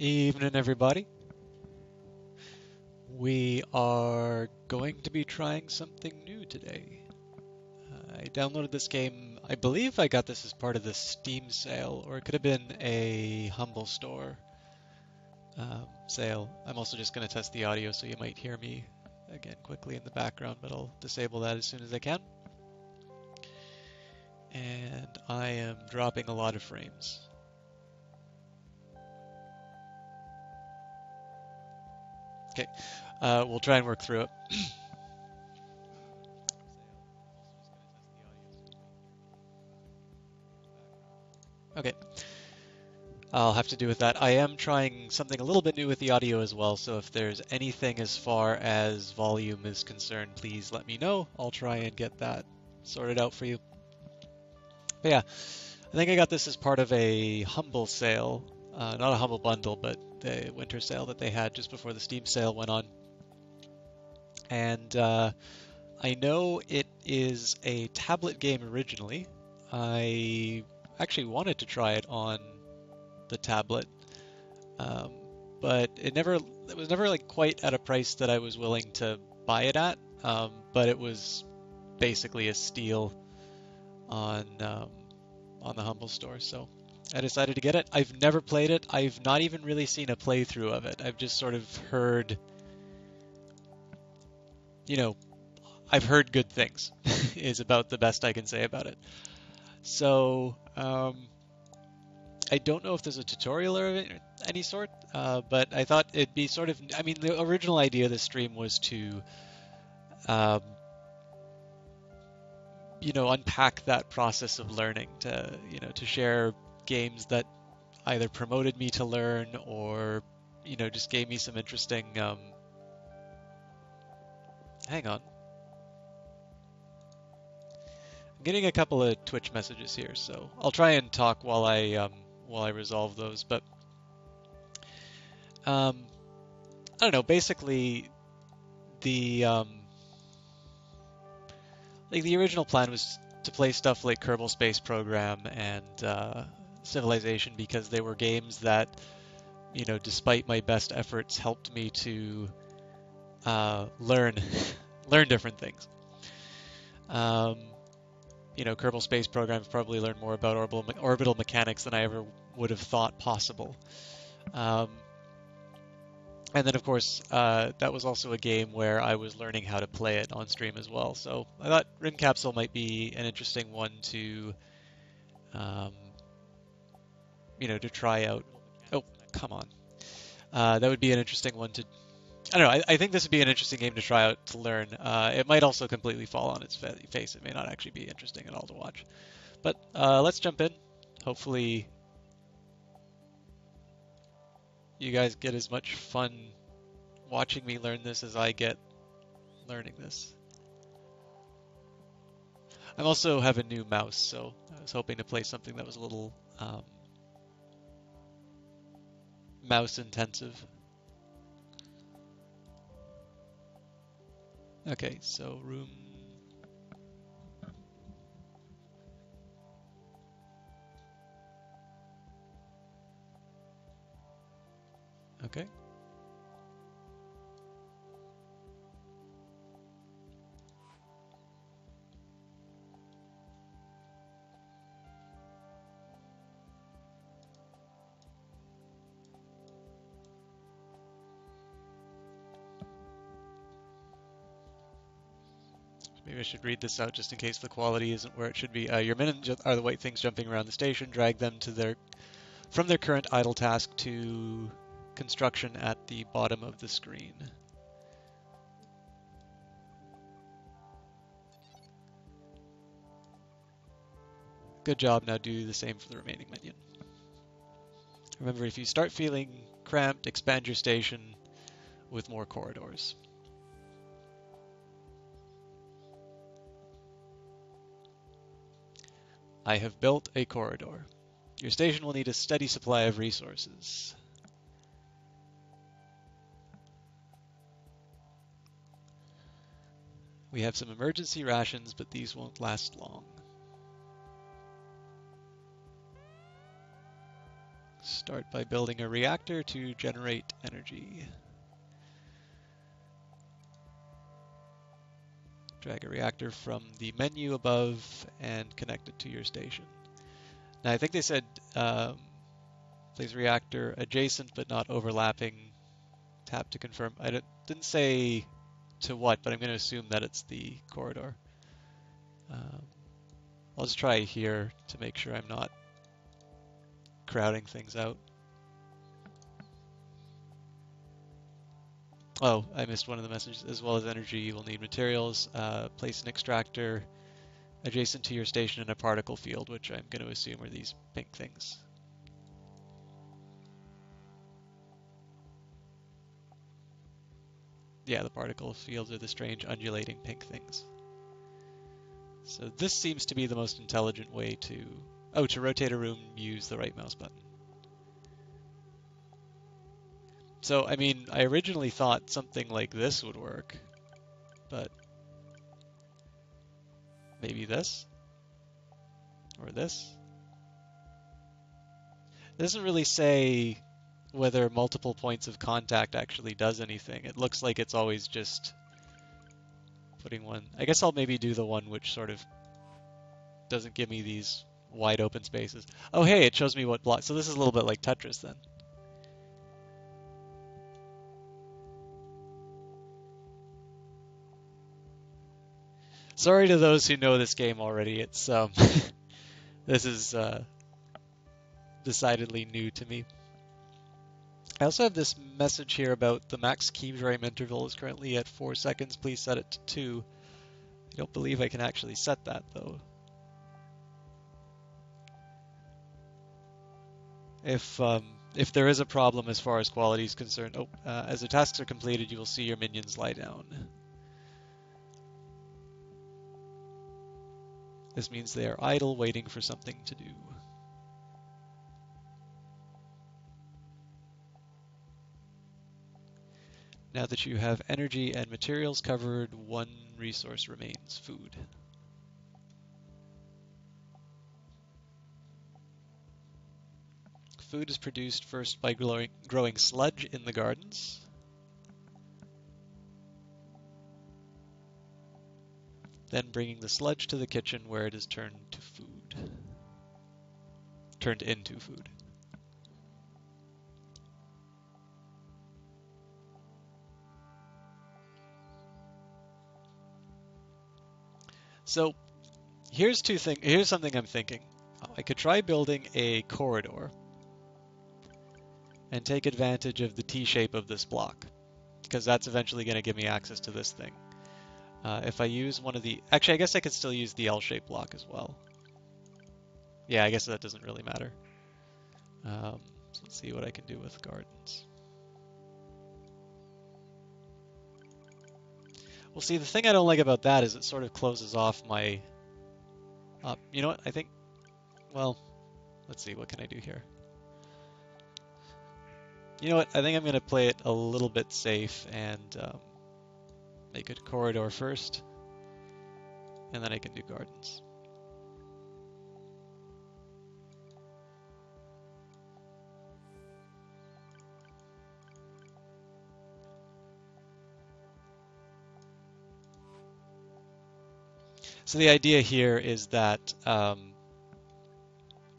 Evening, everybody. We are going to be trying something new today. I downloaded this game. I believe I got this as part of the Steam sale, or it could have been a Humble Store sale. I'm also just going to test the audio, so you might hear me again quickly in the background, but I'll disable that as soon as I can. And I am dropping a lot of frames. Okay, we'll try and work through it. Okay, I'll have to do with that. I am trying something a little bit new with the audio as well, so if there's anything as far as volume is concerned, please let me know. I'll try and get that sorted out for you. But yeah, I think I got this as part of a Humble sale. Not a Humble bundle, but the winter sale that they had just before the Steam sale went on. And I know it is a tablet game originally. I actually wanted to try it on the tablet, but it was never like quite at a price that I was willing to buy it at. But it was basically a steal on the Humble Store, so I decided to get it. I've never played it. I've not even really seen a playthrough of it. I've just sort of heard, you know, I've heard good things is about the best I can say about it. So, I don't know if there's a tutorial or any sort, but I thought it'd be sort of, I mean, the original idea of the stream was to, um, unpack that process of learning, to share games that either promoted me to learn or, just gave me some interesting, hang on. I'm getting a couple of Twitch messages here, so I'll try and talk while I resolve those. But I don't know. Basically, the the original plan was to play stuff like Kerbal Space Program and Civilization because they were games that, despite my best efforts, helped me to learn learn different things. Kerbal Space Program probably learned more about orbital mechanics than I ever would have thought possible. And then, of course, that was also a game where I was learning how to play it on stream as well. So I thought Rim Capsule might be an interesting one to, to try out. Oh, come on. That would be an interesting one to. I don't know. I think this would be an interesting game to try out to learn. It might also completely fall on its face. It may not actually be interesting at all to watch. But let's jump in. Hopefully, you guys get as much fun watching me learn this as I get learning this. I also have a new mouse, so I was hoping to play something that was a little mouse intensive. Okay, so room. Okay. Maybe I should read this out just in case the quality isn't where it should be. Your men are the white things jumping around the station. Drag them from their current idle task to construction at the bottom of the screen. Good job. Now do the same for the remaining minion. Remember, if you start feeling cramped, expand your station with more corridors. I have built a corridor. Your station will need a steady supply of resources. We have some emergency rations, but these won't last long. Start by building a reactor to generate energy. Drag a reactor from the menu above and connect it to your station. Now I think they said place reactor adjacent but not overlapping. Tap to confirm. I didn't say to what, but I'm going to assume that it's the corridor. I'll just try here to make sure I'm not crowding things out. Oh, I missed one of the messages. As well as energy, you will need materials. Place an extractor adjacent to your station in a particle field, which I'm going to assume are these pink things. Yeah, the particle fields are the strange undulating pink things. So this seems to be the most intelligent way to... Oh, to rotate a room, use the right mouse button. So, I mean, I originally thought something like this would work, but maybe this? Or this? It doesn't really say whether multiple points of contact actually does anything. It looks like it's always just putting one. I guess I'll maybe do the one which sort of doesn't give me these wide open spaces. Oh, hey, it shows me what block. So this is a little bit like Tetris then. Sorry to those who know this game already. It's this is decidedly new to me. I also have this message here about the max key frame interval is currently at 4 seconds. Please set it to 2. I don't believe I can actually set that though. If there is a problem as far as quality is concerned, as the tasks are completed, you will see your minions lie down. This means they are idle, waiting for something to do. Now that you have energy and materials covered, one resource remains: food. Food is produced first by growing sludge in the gardens. Then bringing the sludge to the kitchen where it is turned into food. So here's something I'm thinking. I could try building a corridor and take advantage of the T-shape of this block, because that's eventually going to give me access to this thing. If I use one of the... Actually, I guess I could still use the L-shaped block as well. Yeah, I guess that doesn't really matter. So let's see what I can do with gardens. Well, see, the thing I don't like about that is it sort of closes off my... you know what? I think... Well, let's see. What can I do here? You know what? I think I'm going to play it a little bit safe and make it corridor first, and then I can do gardens. So the idea here is that,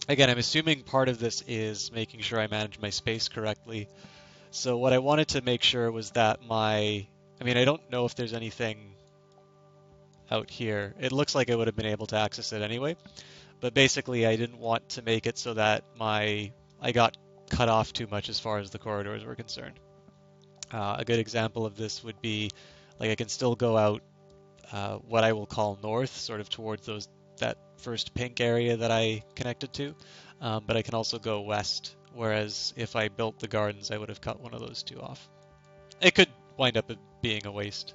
again, I'm assuming part of this is making sure I manage my space correctly. So what I wanted to make sure was that I don't know if there's anything out here. It looks like I would have been able to access it anyway, but basically I didn't want to make it so that I got cut off too much as far as the corridors were concerned. A good example of this would be, like, I can still go out what I will call north, sort of towards that first pink area that I connected to, but I can also go west, whereas if I built the gardens, I would have cut one of those two off. It could wind up being a waste.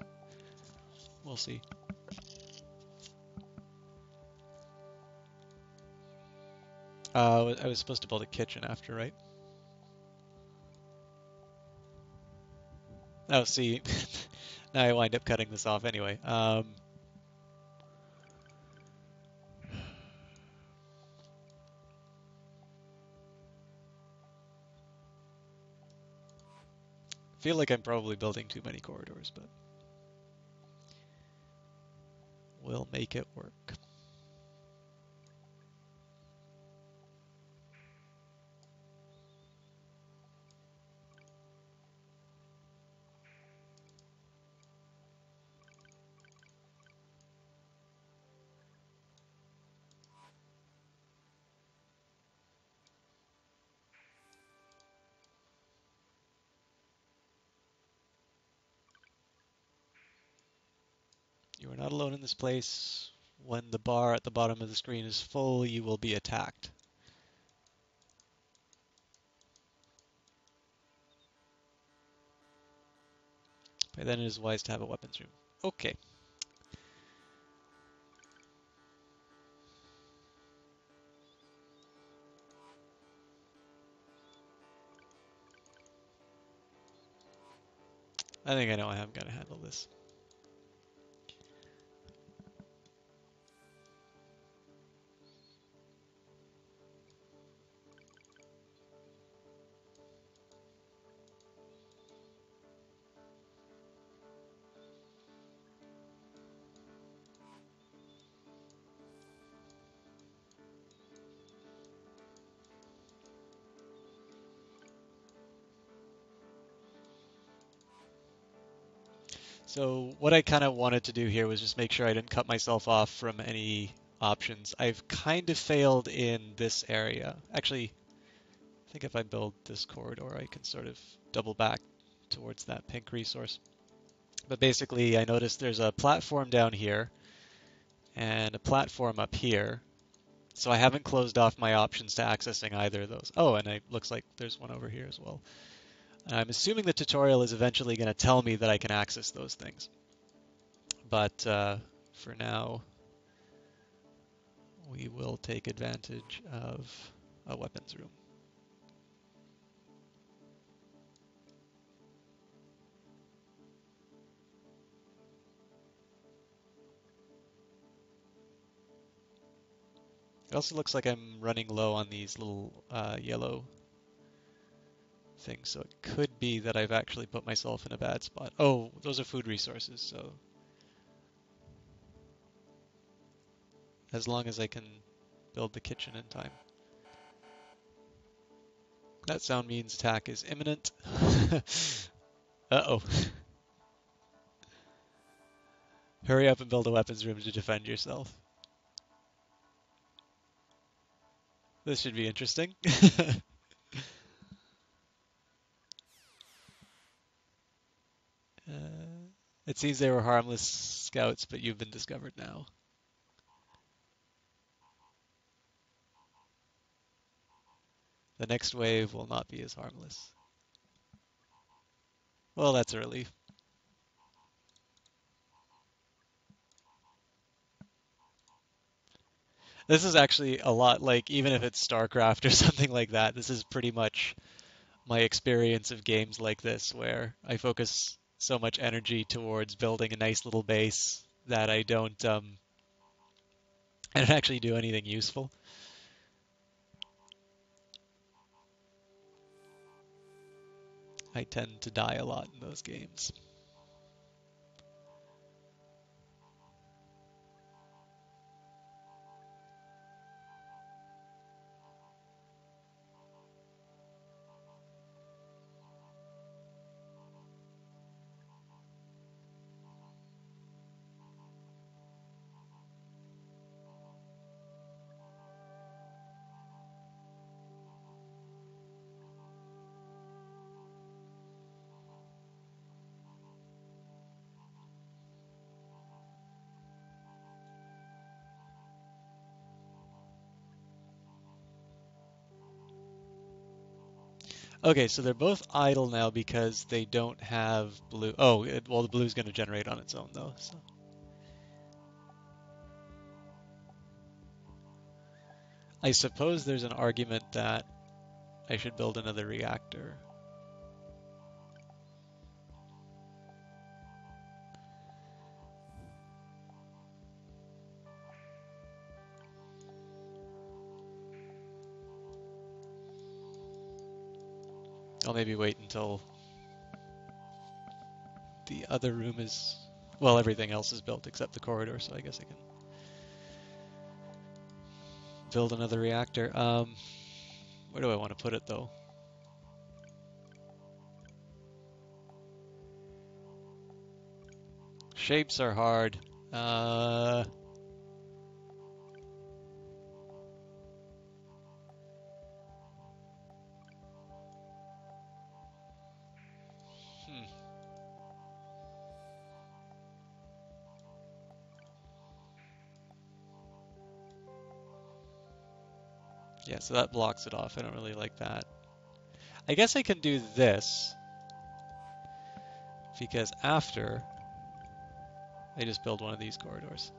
We'll see. I was supposed to build a kitchen after, right? Oh, see, now I wind up cutting this off anyway. feel like I'm probably building too many corridors, but we'll make it work. You are not alone in this place. When the bar at the bottom of the screen is full, you will be attacked. By then it is wise to have a weapons room. Okay. I think I know how I'm going to handle this. So what I kind of wanted to do here was just make sure I didn't cut myself off from any options. I've kind of failed in this area. Actually, I think if I build this corridor, I can sort of double back towards that pink resource. But basically, I noticed there's a platform down here and a platform up here. So I haven't closed off my options to accessing either of those. Oh, and it looks like there's one over here as well. I'm assuming the tutorial is eventually going to tell me that I can access those things. But for now, we will take advantage of a weapons room. It also looks like I'm running low on these little yellow things, so it could be that I've actually put myself in a bad spot. Oh, those are food resources, so as long as I can build the kitchen in time. That sound means attack is imminent. Uh-oh. Hurry up and build a weapons room to defend yourself. This should be interesting. It seems they were harmless scouts, but you've been discovered now. The next wave will not be as harmless. Well, that's a relief. This is actually a lot like, even if it's StarCraft or something like that, this is pretty much my experience of games like this, where I focus so much energy towards building a nice little base that I don't actually do anything useful. I tend to die a lot in those games. Okay, so they're both idle now because they don't have blue. Oh, well, the blue's going to generate on its own, though. So I suppose there's an argument that I should build another reactor. I'll maybe wait until The other room is, well, everything else is built except the corridor, so I guess I can build another reactor. Where do I want to put it though? Shapes are hard. Hmm. Yeah, so that blocks it off. I don't really like that. I guess I can do this because after I just build one of these corridors.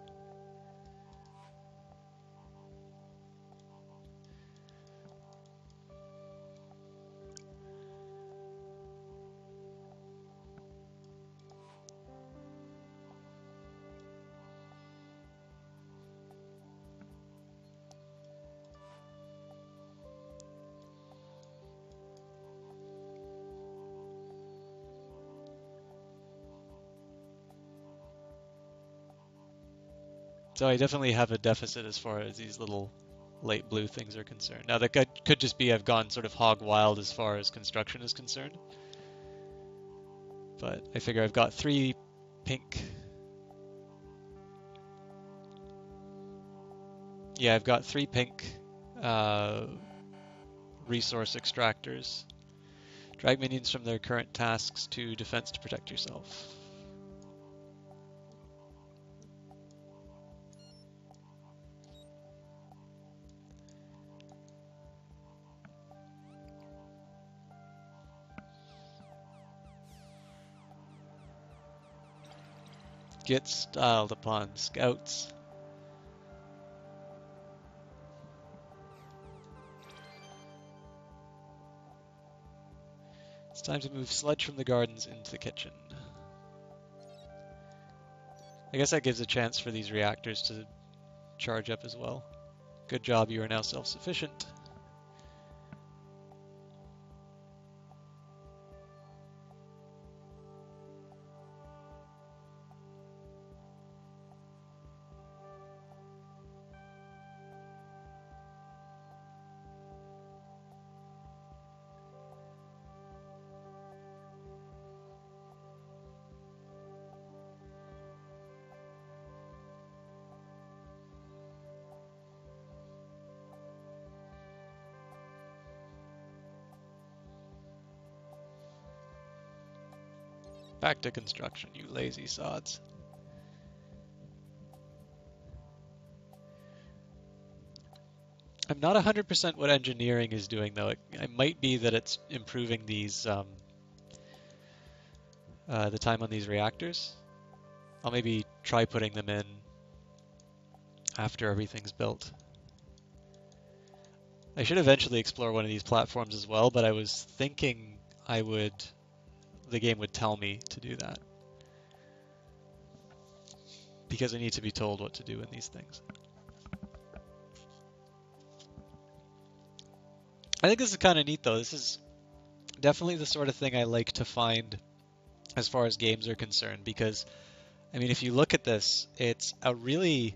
So I definitely have a deficit as far as these little light blue things are concerned. Now that could just be I've gone sort of hog wild as far as construction is concerned. But I figure I've got 3 pink. Yeah, I've got 3 pink resource extractors. Drag minions from their current tasks to defense to protect yourself. Get styled upon scouts. It's time to move sludge from the gardens into the kitchen. I guess that gives a chance for these reactors to charge up as well. Good job, you are now self-sufficient. Back to construction, you lazy sods. I'm not 100% what engineering is doing, though. It might be that it's improving these the time on these reactors. I'll maybe try putting them in after everything's built. I should eventually explore one of these platforms as well, but I was thinking the game would tell me to do that. Because I need to be told what to do in these things. I think this is kind of neat, though. This is definitely the sort of thing I like to find as far as games are concerned, because, I mean, if you look at this, it's a really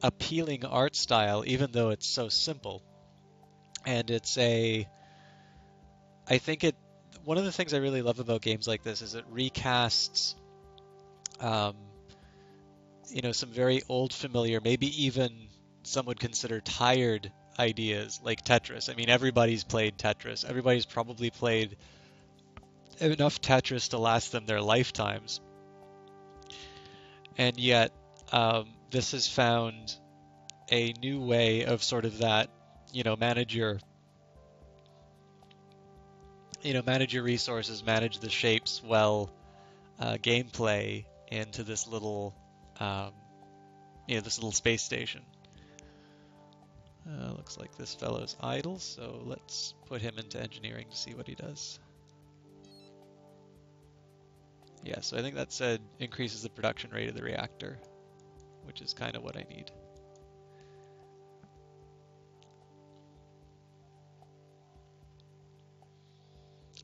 appealing art style, even though it's so simple. And one of the things I really love about games like this is it recasts, um, some very old familiar, maybe even some would consider tired ideas like Tetris. I mean, everybody's played Tetris. Everybody's probably played enough Tetris to last them their lifetimes. And yet, this has found a new way of sort of that, manage your resources, manage the shapes well, gameplay into this little, this little space station. Looks like this fellow's idle, so let's put him into engineering to see what he does. Yeah, so I think that said increases the production rate of the reactor, which is kind of what I need.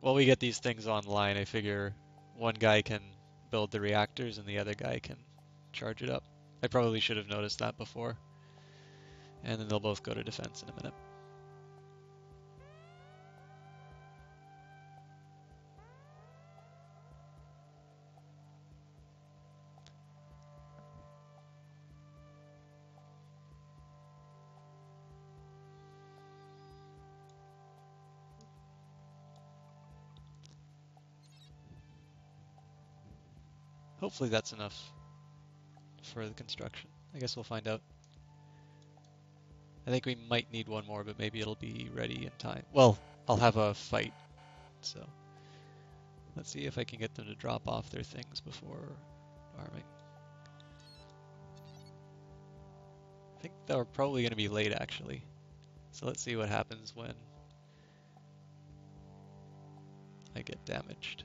While we get these things online, I figure one guy can build the reactors and the other guy can charge it up. I probably should have noticed that before. And then they'll both go to defense in a minute. Hopefully that's enough for the construction. I guess we'll find out. I think we might need one more, but maybe it'll be ready in time. Well, I'll have a fight, so let's see if I can get them to drop off their things before arming. I think they're probably going to be late, actually. So let's see what happens when I get damaged.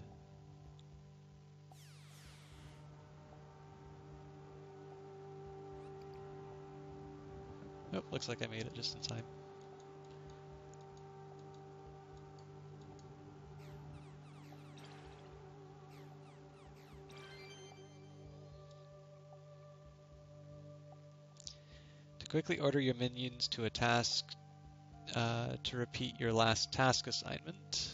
Nope, looks like I made it just in time. To quickly order your minions to a task to repeat your last task assignment.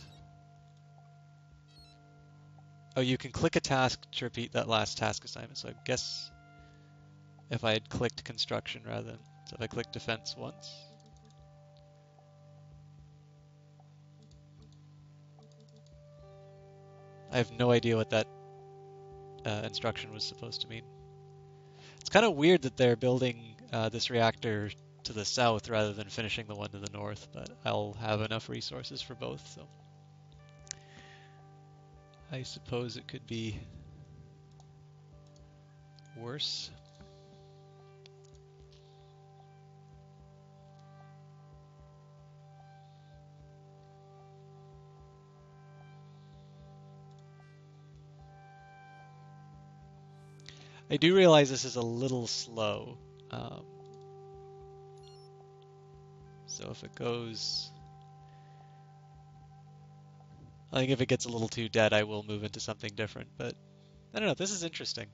Oh, you can click a task to repeat that last task assignment. So I guess if I had clicked construction rather than, so if I click defense once. I have no idea what that instruction was supposed to mean. It's kind of weird that they're building this reactor to the south rather than finishing the one to the north, but I'll have enough resources for both, so I suppose it could be worse. I do realize this is a little slow. So if it goes... I think if it gets a little too dead, I will move into something different, but I don't know, this is interesting.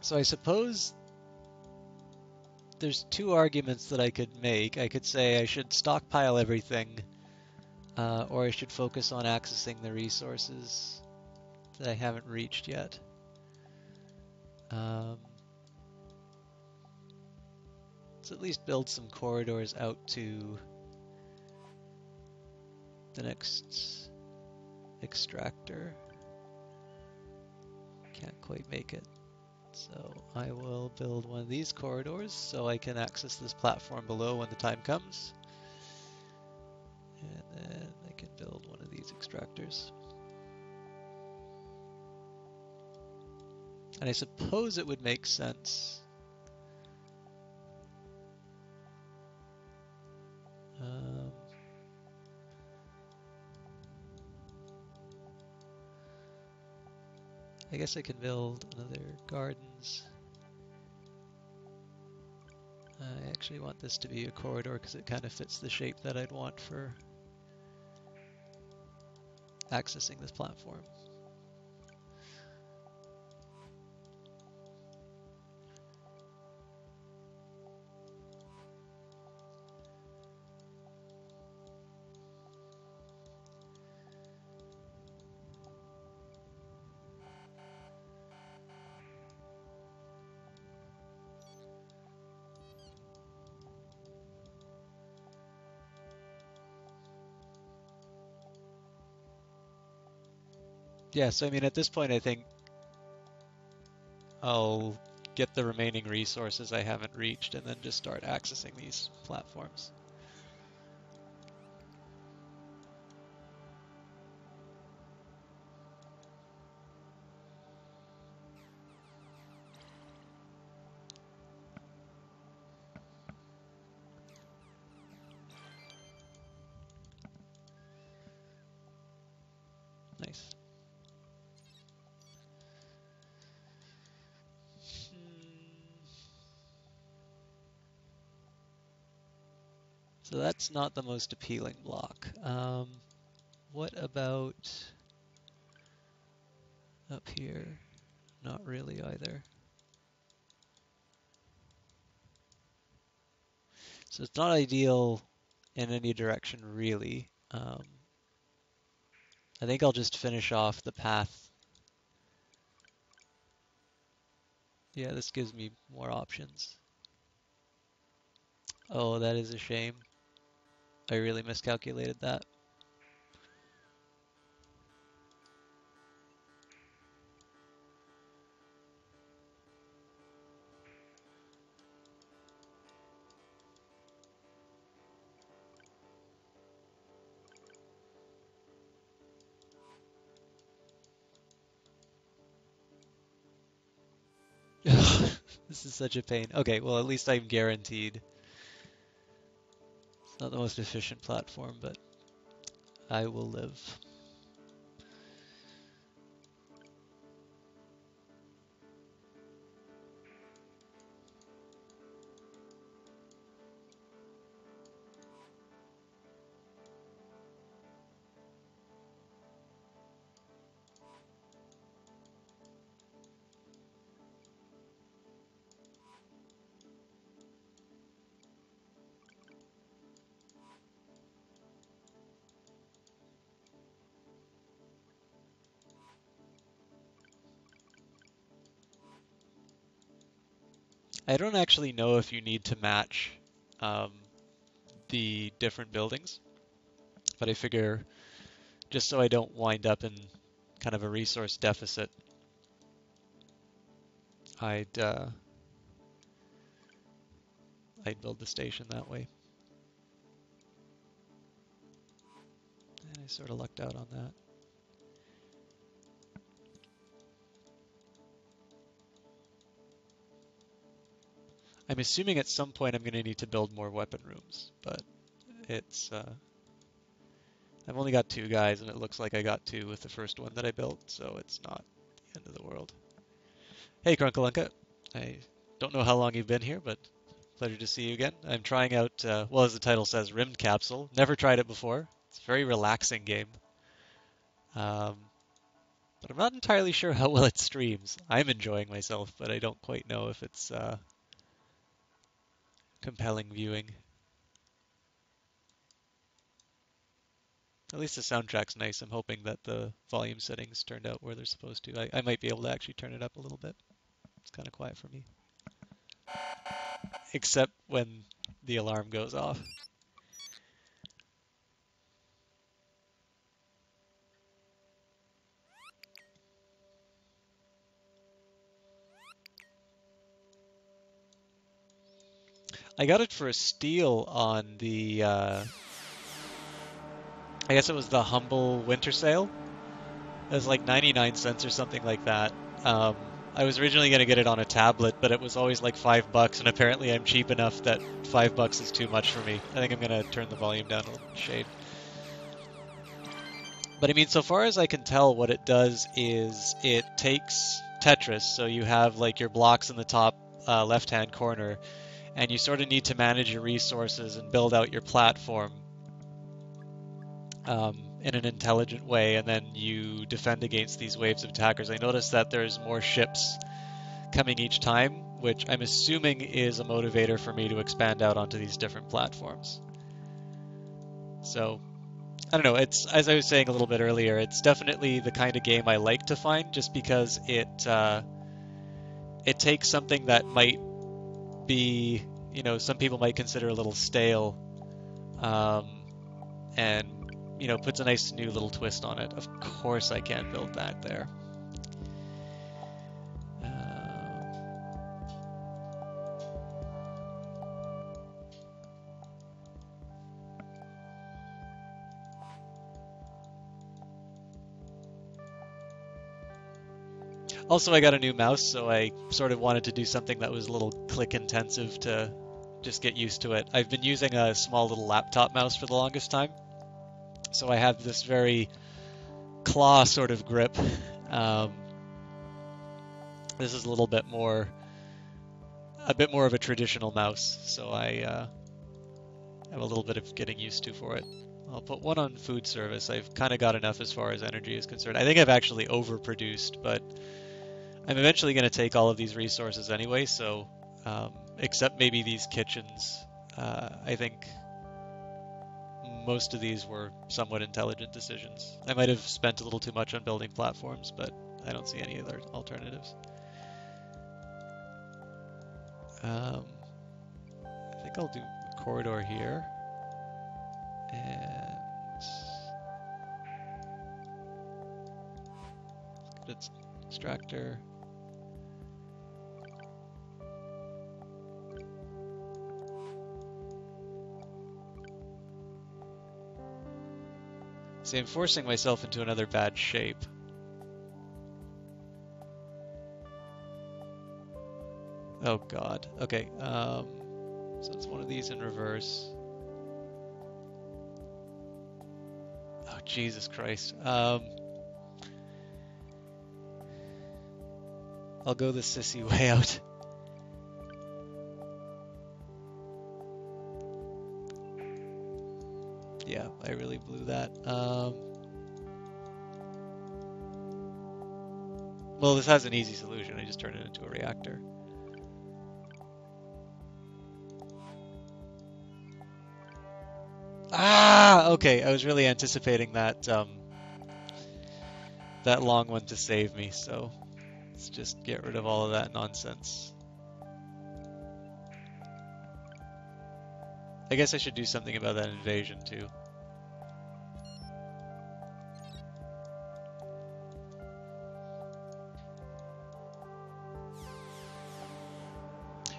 So I suppose there's two arguments that I could make. I could say I should stockpile everything, or I should focus on accessing the resources that I haven't reached yet. Let's at least build some corridors out to the next extractor. Can't quite make it. So I will build one of these corridors so I can access this platform below when the time comes. And then I can build one of these extractors. And I suppose it would make sense. I guess I can build another gardens. I actually want this to be a corridor because it kind of fits the shape that I'd want for accessing this platform. Yeah, so I mean, at this point, I think I'll get the remaining resources I haven't reached and then just start accessing these platforms. So that's not the most appealing block. What about up here? Not really either. So it's not ideal in any direction really. I think I'll just finish off the path. Yeah, this gives me more options. Oh, that is a shame. I really miscalculated that. This is such a pain. Okay, well at least I'm guaranteed. It's not the most efficient platform, but I will live. I don't actually know if you need to match um, the different buildings, but I figure just so I don't wind up in kind of a resource deficit, I'd build the station that way. And I sort of lucked out on that. I'm assuming at some point I'm going to need to build more weapon rooms, but it's I've only got 2 guys, and it looks like I got 2 with the first one that I built, so it's not the end of the world. Hey, Krunkalunka. I don't know how long you've been here, but pleasure to see you again. I'm trying out, well, as the title says, Rimmed Capsule. Never tried it before. It's a very relaxing game. But I'm not entirely sure how well it streams. I'm enjoying myself, but I don't quite know if it's compelling viewing. At least the soundtrack's nice. I'm hoping that the volume settings turned out where they're supposed to. I might be able to actually turn it up a little bit. It's kind of quiet for me. Except when the alarm goes off. I got it for a steal on the, I guess it was the Humble Winter Sale. It was like 99 cents or something like that. I was originally going to get it on a tablet, but it was always like $5, and apparently I'm cheap enough that $5 is too much for me. I think I'm going to turn the volume down a little shade. But I mean, so far as I can tell, what it does is it takes Tetris, so you have like your blocks in the top left-hand corner, and you sort of need to manage your resources and build out your platform in an intelligent way, and then you defend against these waves of attackers. I noticed that there's more ships coming each time, which I'm assuming is a motivator for me to expand out onto these different platforms. So, I don't know, it's, as I was saying a little bit earlier, it's definitely the kind of game I like to find, just because it takes something that might be, you know, some people might consider a little stale, and, you know, puts a nice new little twist on it. Of course I can't build that there. Also, I got a new mouse, so I sort of wanted to do something that was a little click intensive to just get used to it. I've been using a small little laptop mouse for the longest time, so I have this very claw sort of grip. This is a little bit more, a bit more of a traditional mouse, so I have a little bit of getting used to for it. I'll put one on food service. I've kind of got enough as far as energy is concerned. I think I've actually overproduced, but I'm eventually going to take all of these resources anyway, so except maybe these kitchens, I think most of these were somewhat intelligent decisions. I might have spent a little too much on building platforms, but I don't see any other alternatives. I think I'll do a corridor here. And let's get its extractor. See, I'm forcing myself into another bad shape. Oh god. Okay, so it's one of these in reverse. Oh, Jesus Christ. I'll go the sissy way out. Yeah, I really blew that. Well, this has an easy solution. I just turn it into a reactor. Ah, okay. I was really anticipating that that long one to save me, so let's just get rid of all of that nonsense. I guess I should do something about that invasion too.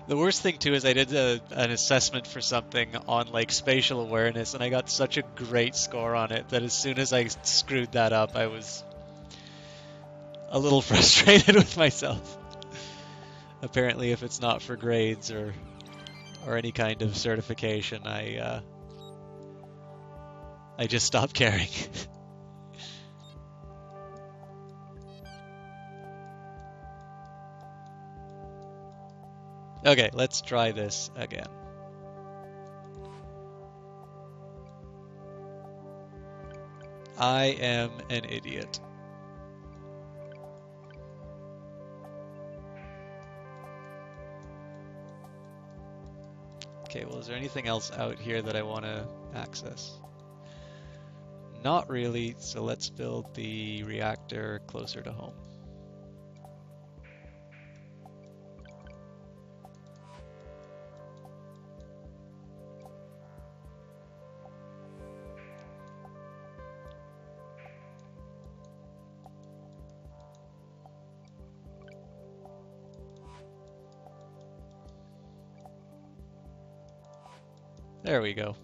The worst thing too is I did an assessment for something on like spatial awareness, and I got such a great score on it that as soon as I screwed that up, I was a little frustrated with myself. Apparently, if it's not for grades or any kind of certification, I just stopped caring. Okay, let's try this again. I am an idiot. Okay, well, is there anything else out here that I want to access? Not really, so let's build the reactor closer to home. There we go.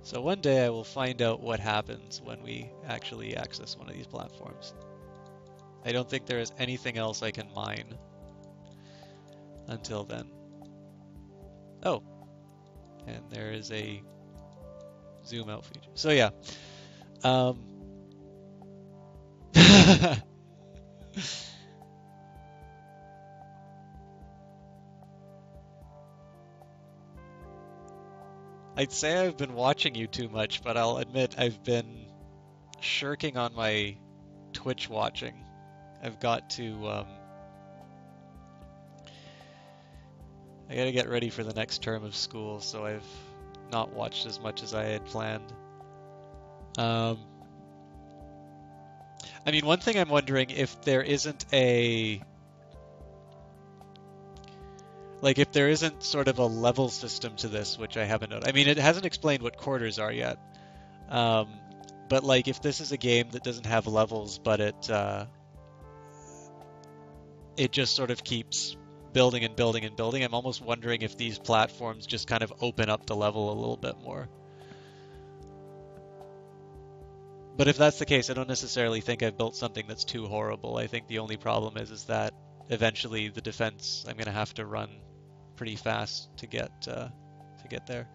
So one day I will find out what happens when we actually access one of these platforms. I don't think there is anything else I can mine until then. Oh, and there is a zoom out feature. So yeah. I'd say I've been watching you too much, but I'll admit I've been shirking on my Twitch watching. I've got to, I gotta get ready for the next term of school, so I've not watched as much as I had planned. I mean, one thing I'm wondering if there isn't a... Like, if there isn't sort of a level system to this, which I haven't noticed. I mean, it hasn't explained what quarters are yet. But, like, if this is a game that doesn't have levels, but it just sort of keeps building and building and building, I'm almost wondering if these platforms just kind of open up the level a little bit more. But if that's the case, I don't necessarily think I've built something that's too horrible. I think the only problem is that eventually the defense I'm going to have to run pretty fast to get there.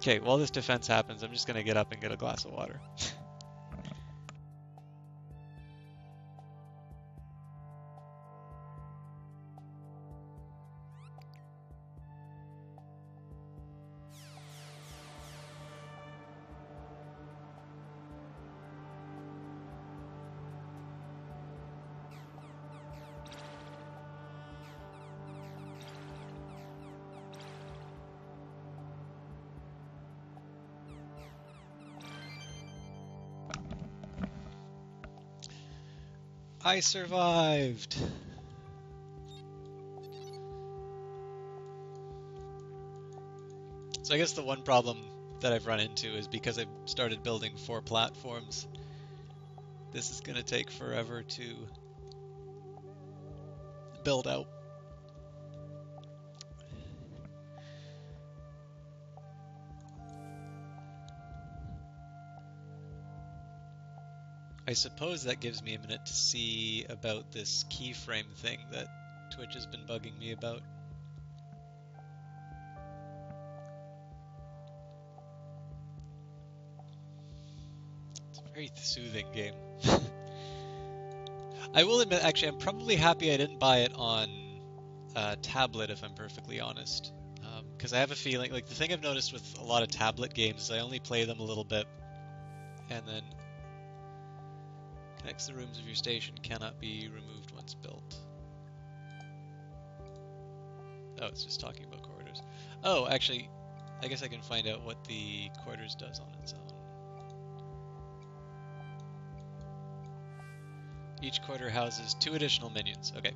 Okay, while this defense happens, I'm just gonna get up and get a glass of water. I survived! So I guess the one problem that I've run into is because I've started building 4 platforms, this is going to take forever to build out. I suppose that gives me a minute to see about this keyframe thing that Twitch has been bugging me about. It's a very soothing game. I will admit, actually, I'm probably happy I didn't buy it on tablet, if I'm perfectly honest. Because I have a feeling, like, the thing I've noticed with a lot of tablet games is I only play them a little bit, and then connects the rooms of your station cannot be removed once built. Oh, it's just talking about quarters. Oh, actually, I guess I can find out what the quarters does on its own. Each quarter houses 2 additional minions. Okay.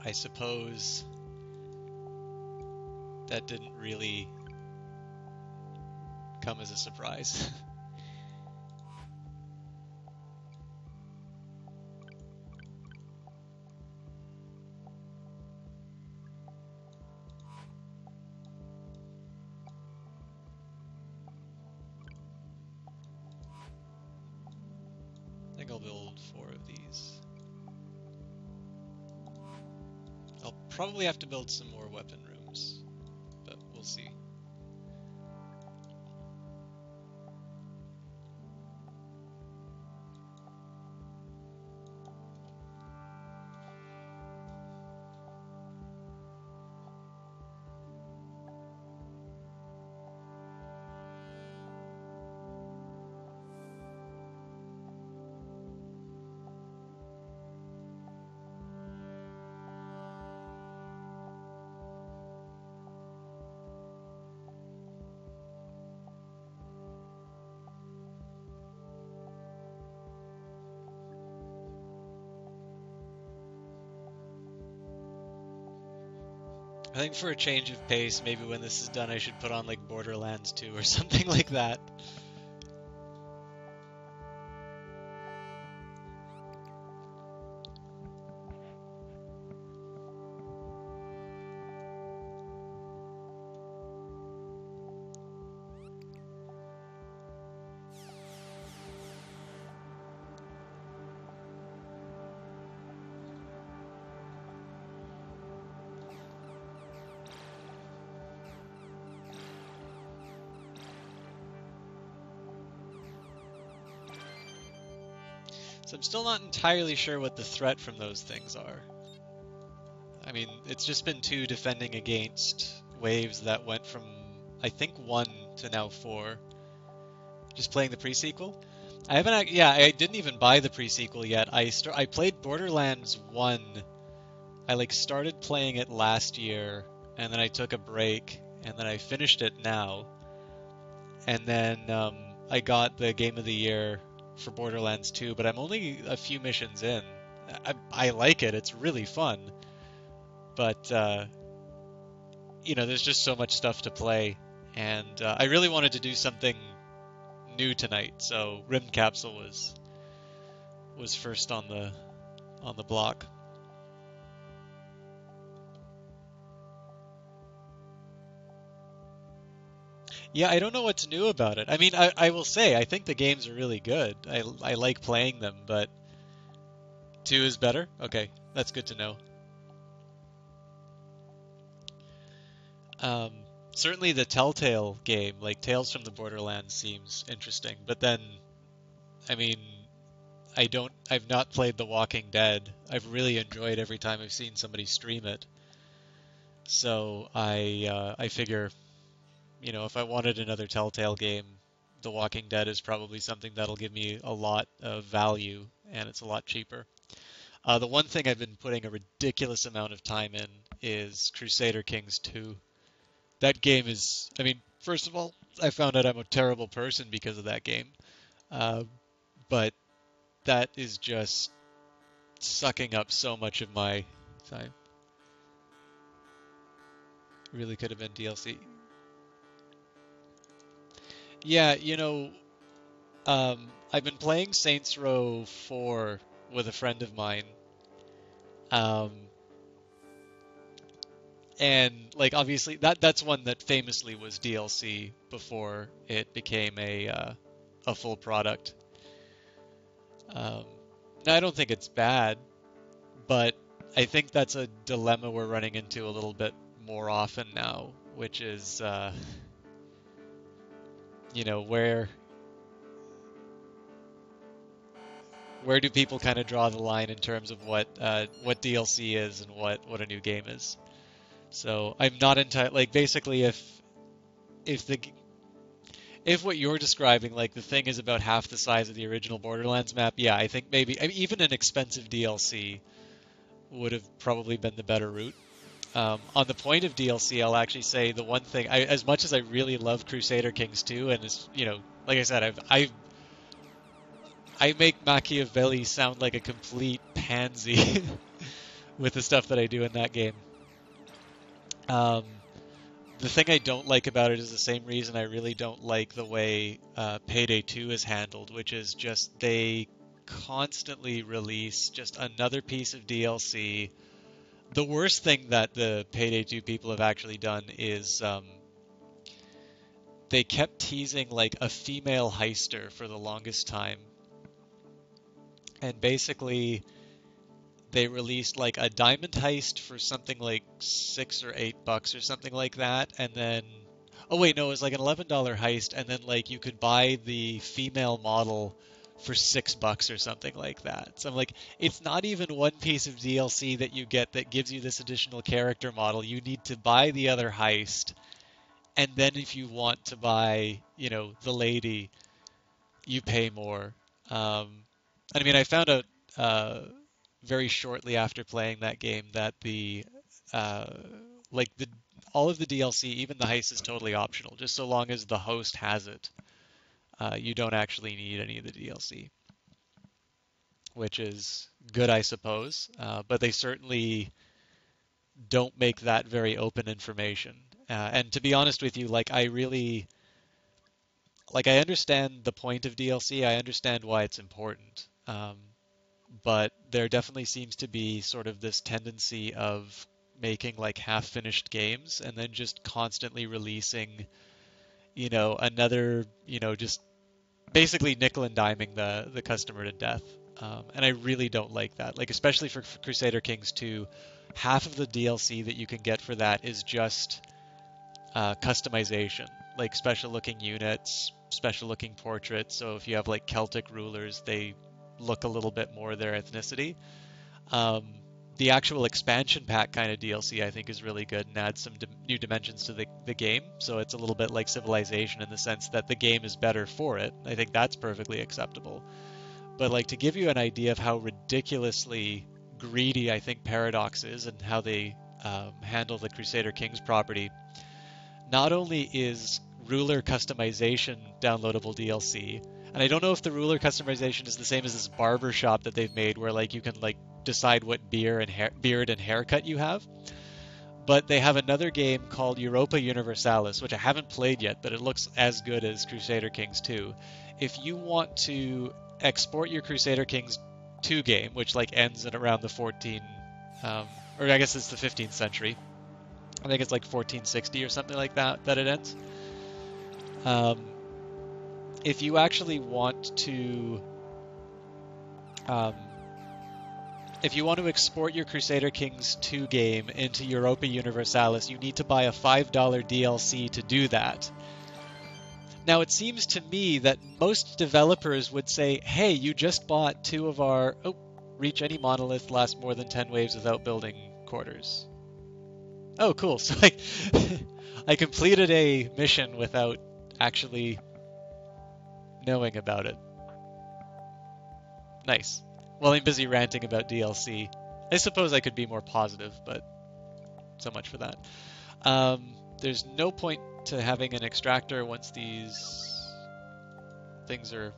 I suppose that didn't really come as a surprise. I think I'll build 4 of these. I'll probably have to build some more weapon rooms, but we'll see. I think for a change of pace, maybe when this is done I should put on like Borderlands 2 or something like that. So I'm still not entirely sure what the threat from those things are. I mean, it's just been 2 defending against waves that went from, I think, 1 to now 4. Just playing the pre-sequel. I haven't, yeah, I didn't even buy the pre-sequel yet. I played Borderlands 1. I like started playing it last year, and then I took a break, and then I finished it now. And then I got the Game of the Year for Borderlands 2, but I'm only a few missions in. I like it, it's really fun. But, you know, there's just so much stuff to play. And I really wanted to do something new tonight, so Rim Capsule was first on the block. Yeah, I don't know what's new about it. I mean, I will say, I think the games are really good. I like playing them, but 2 is better? Okay, that's good to know. certainly the Telltale game, like Tales from the Borderlands, seems interesting. But then, I mean, I've not played The Walking Dead. I've really enjoyed every time I've seen somebody stream it. So I figure, if I wanted another Telltale game, The Walking Dead is probably something that'll give me a lot of value, and it's a lot cheaper. The one thing I've been putting a ridiculous amount of time in is Crusader Kings 2. That game is, I mean, first of all, I found out I'm a terrible person because of that game. Uh, but that is just sucking up so much of my time. Really could have been DLC. Yeah, I've been playing Saints Row 4 with a friend of mine. Um, and like obviously that's one that famously was DLC before it became a full product. Um, now I don't think it's bad, but I think that's a dilemma we're running into a little bit more often now, which is where do people kind of draw the line in terms of what DLC is and what a new game is. So I'm not entirely like basically if the if what you're describing, like the thing is about half the size of the original Borderlands map, yeah, I think maybe even an expensive DLC would have probably been the better route. On the point of DLC, I'll actually say the one thing, as much as I really love Crusader Kings 2, and it's, like I said, I make Machiavelli sound like a complete pansy with the stuff that I do in that game. Um, the thing I don't like about it is the same reason I really don't like the way Payday 2 is handled, which is just they constantly release just another piece of DLC. The worst thing that the Payday 2 people have actually done is they kept teasing like a female heister for the longest time. And basically they released like a diamond heist for something like $6 or $8 or something like that, and then oh wait, no, it was like an $11 heist, and then like you could buy the female model for $6 or something like that. So I'm like, it's not even one piece of DLC that you get that gives you this additional character model. You need to buy the other heist, and then if you want to buy, the lady, you pay more. I mean, I found out very shortly after playing that game that uh, the all of the DLC, even the heist, is totally optional, just so long as the host has it. You don't actually need any of the DLC, which is good, I suppose. But they certainly don't make that very open information. And to be honest with you, I understand the point of DLC. I understand why it's important. But there definitely seems to be sort of this tendency of making like half-finished games and then just constantly releasing, another, just basically nickel and diming the customer to death. And I really don't like that. Like especially for Crusader Kings 2, half of the DLC that you can get for that is just customization, like special looking units, special looking portraits. So if you have like Celtic rulers, they look a little bit more their ethnicity. Um, the actual expansion pack kind of DLC I think is really good and adds some new dimensions to the game. So it's a little bit like Civilization in the sense that the game is better for it. I think that's perfectly acceptable. But like to give you an idea of how ridiculously greedy I think Paradox is and how they handle the Crusader Kings property, not only is ruler customization downloadable DLC, and I don't know if the ruler customization is the same as this barber shop that they've made where like you can like decide what beard and haircut you have. But they have another game called Europa Universalis, which I haven't played yet, but it looks as good as Crusader Kings 2. If you want to export your Crusader Kings 2 game, which like ends at around the 14, or I guess it's the 15th century. I think it's like 1460 or something like that it ends. If you actually want to if you want to export your Crusader Kings 2 game into Europa Universalis, you need to buy a $5 DLC to do that. Now, it seems to me that most developers would say, hey, you just bought 2 of our... Oh, reach any monolith, last more than 10 waves without building quarters. Oh, cool. So I completed a mission without actually knowing about it. Nice. Well, I'm busy ranting about DLC. I suppose I could be more positive, but so much for that. There's no point to having an extractor once these things are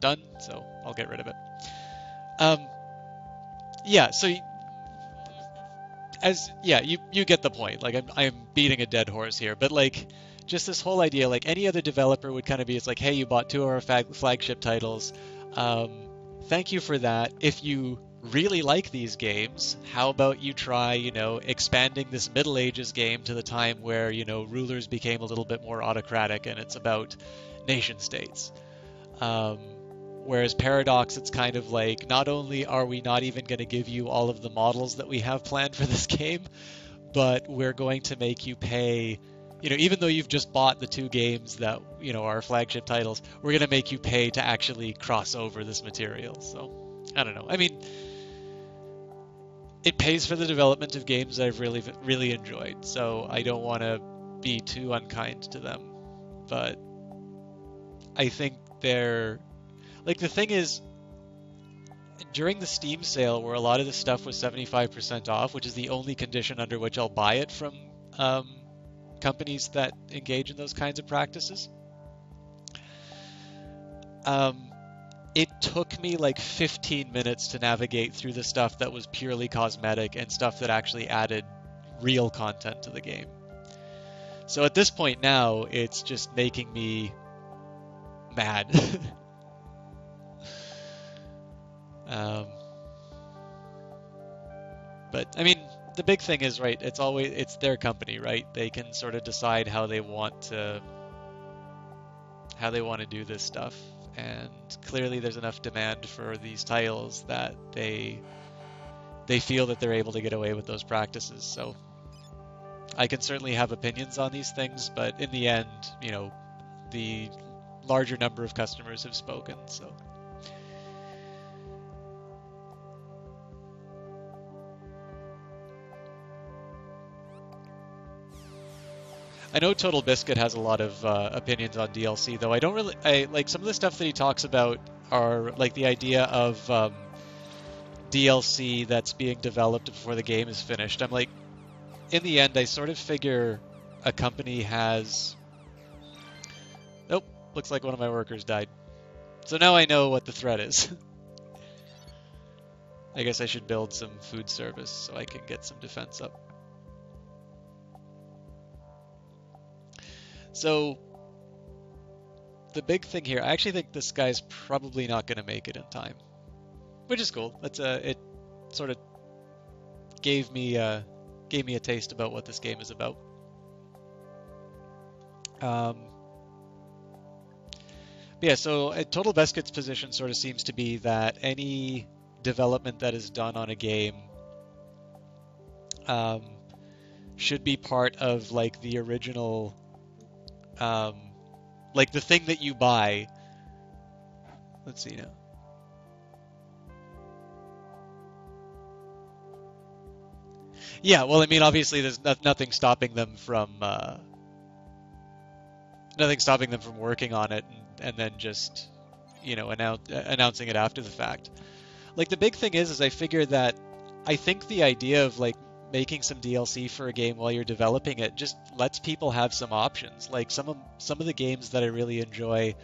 done, so I'll get rid of it. Yeah, so you get the point. Like I'm beating a dead horse here, but like just this whole idea, like any other developer would kind of be, it's like, hey, you bought 2 of our flagship titles. Thank you for that. If you really like these games, how about you try, expanding this Middle Ages game to the time where, rulers became a little bit more autocratic and it's about nation states. Whereas Paradox, it's kind of like, not only are we not even going to give you all of the models that we have planned for this game, but we're going to make you pay, even though you've just bought the 2 games that, are flagship titles, we're going to make you pay to actually cross over this material. So, I don't know. I mean, it pays for the development of games I've really, really enjoyed, so I don't want to be too unkind to them. But I think they're... Like, the thing is, during the Steam sale, where a lot of this stuff was 75% off, which is the only condition under which I'll buy it from companies that engage in those kinds of practices, it took me like 15 minutes to navigate through the stuff that was purely cosmetic and stuff that actually added real content to the game. So at this point now, it's just making me mad. But I mean, the big thing is, right, it's their company, right? They can sort of decide how they want to do this stuff, and clearly there's enough demand for these titles that they feel that they're able to get away with those practices. So I can certainly have opinions on these things, but in the end, the larger number of customers have spoken, so. I know Total Biscuit has a lot of opinions on DLC, though I like some of the stuff that he talks about are like the idea of DLC that's being developed before the game is finished. I'm like, in the end, I sort of figure a company has... Nope, looks like one of my workers died. So now I know what the threat is. I guess I should build some food service so I can get some defense up. So, the big thing here, I actually think this guy's probably not going to make it in time, which is cool. It sort of gave me a taste about what this game is about. But yeah, so Total Biscuit's position sort of seems to be that any development that is done on a game should be part of like the original. Like the thing that you buy. Let's see now. Yeah, well, I mean, obviously, there's nothing stopping them from working on it and then just, announcing it after the fact. Like the big thing is I figure that I think the idea of like making some DLC for a game while you're developing it just lets people have some options. Like some of the games that I really enjoy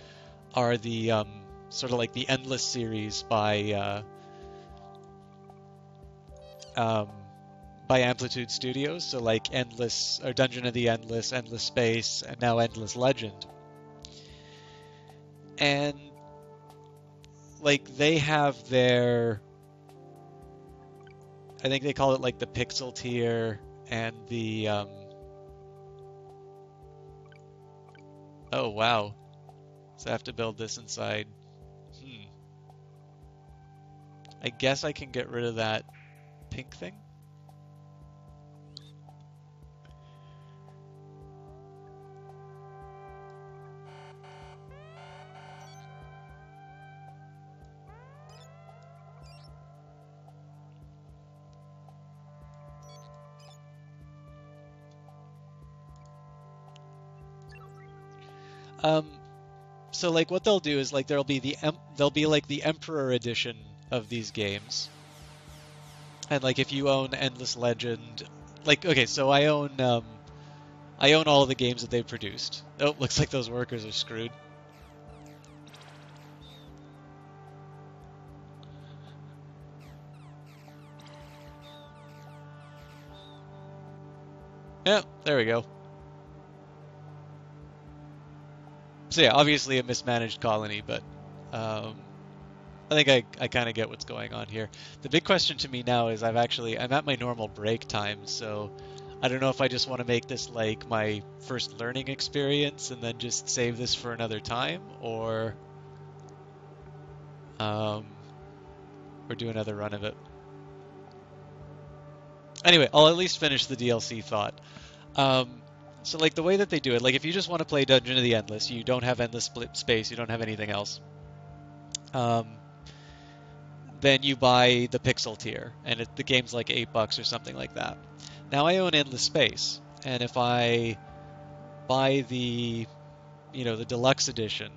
are the sort of like the Endless series by Amplitude Studios. So like Endless or Dungeon of the Endless, Endless Space, and now Endless Legend. And like they have their, I think they call it like the pixel tier and the oh wow, so I have to build this inside. I guess I can get rid of that pink thing. Um, so like what they'll do is like there'll be like the Emperor edition of these games. And like if you own Endless Legend, like okay, so I own all of the games that they've produced. Oh, looks like those workers are screwed. Yeah, there we go. So yeah, obviously a mismanaged colony, but um, I think I kind of get what's going on here. The big question to me now is I'm at my normal break time, so I don't know if I just want to make this like my first learning experience and then just save this for another time, um, or do another run of it. Anyway, I'll at least finish the DLC thought. Um, so like the way that they do it, like if you just want to play Dungeon of the Endless, you don't have endless split space, you don't have anything else. Um, then you buy the Pixel tier, and the game's like $8 or something like that. Now I own Endless Space, and if I buy the deluxe edition,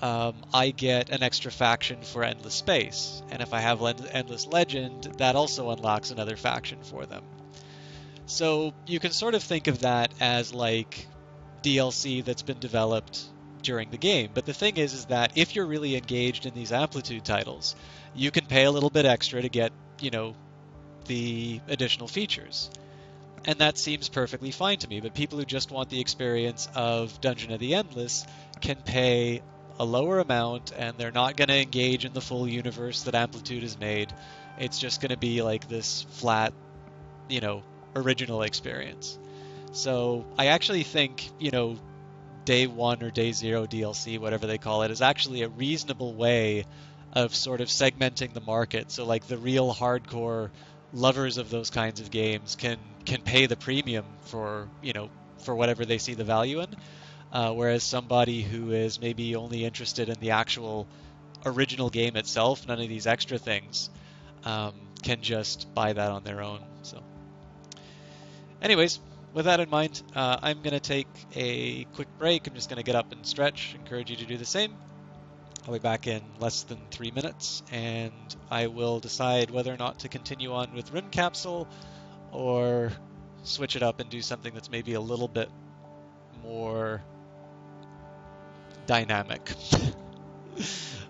I get an extra faction for Endless Space, and if I have Endless Legend, that also unlocks another faction for them. So you can sort of think of that as like DLC that's been developed during the game. But the thing is that if you're really engaged in these Amplitude titles, you can pay a little bit extra to get, the additional features. And that seems perfectly fine to me. But people who just want the experience of Dungeon of the Endless can pay a lower amount and they're not going to engage in the full universe that Amplitude has made. It's just going to be like this flat, you know, original experience. So I actually think, day one or day zero DLC, whatever they call it, is actually a reasonable way of sort of segmenting the market. So like the real hardcore lovers of those kinds of games can pay the premium for whatever they see the value in, whereas somebody who is maybe only interested in the actual original game itself, none of these extra things, can just buy that on their own. So, anyways, with that in mind, I'm going to take a quick break. I'm just going to get up and stretch. Encourage you to do the same. I'll be back in less than 3 minutes, and I will decide whether or not to continue on with Rune Capsule or switch it up and do something that's maybe a little bit more dynamic.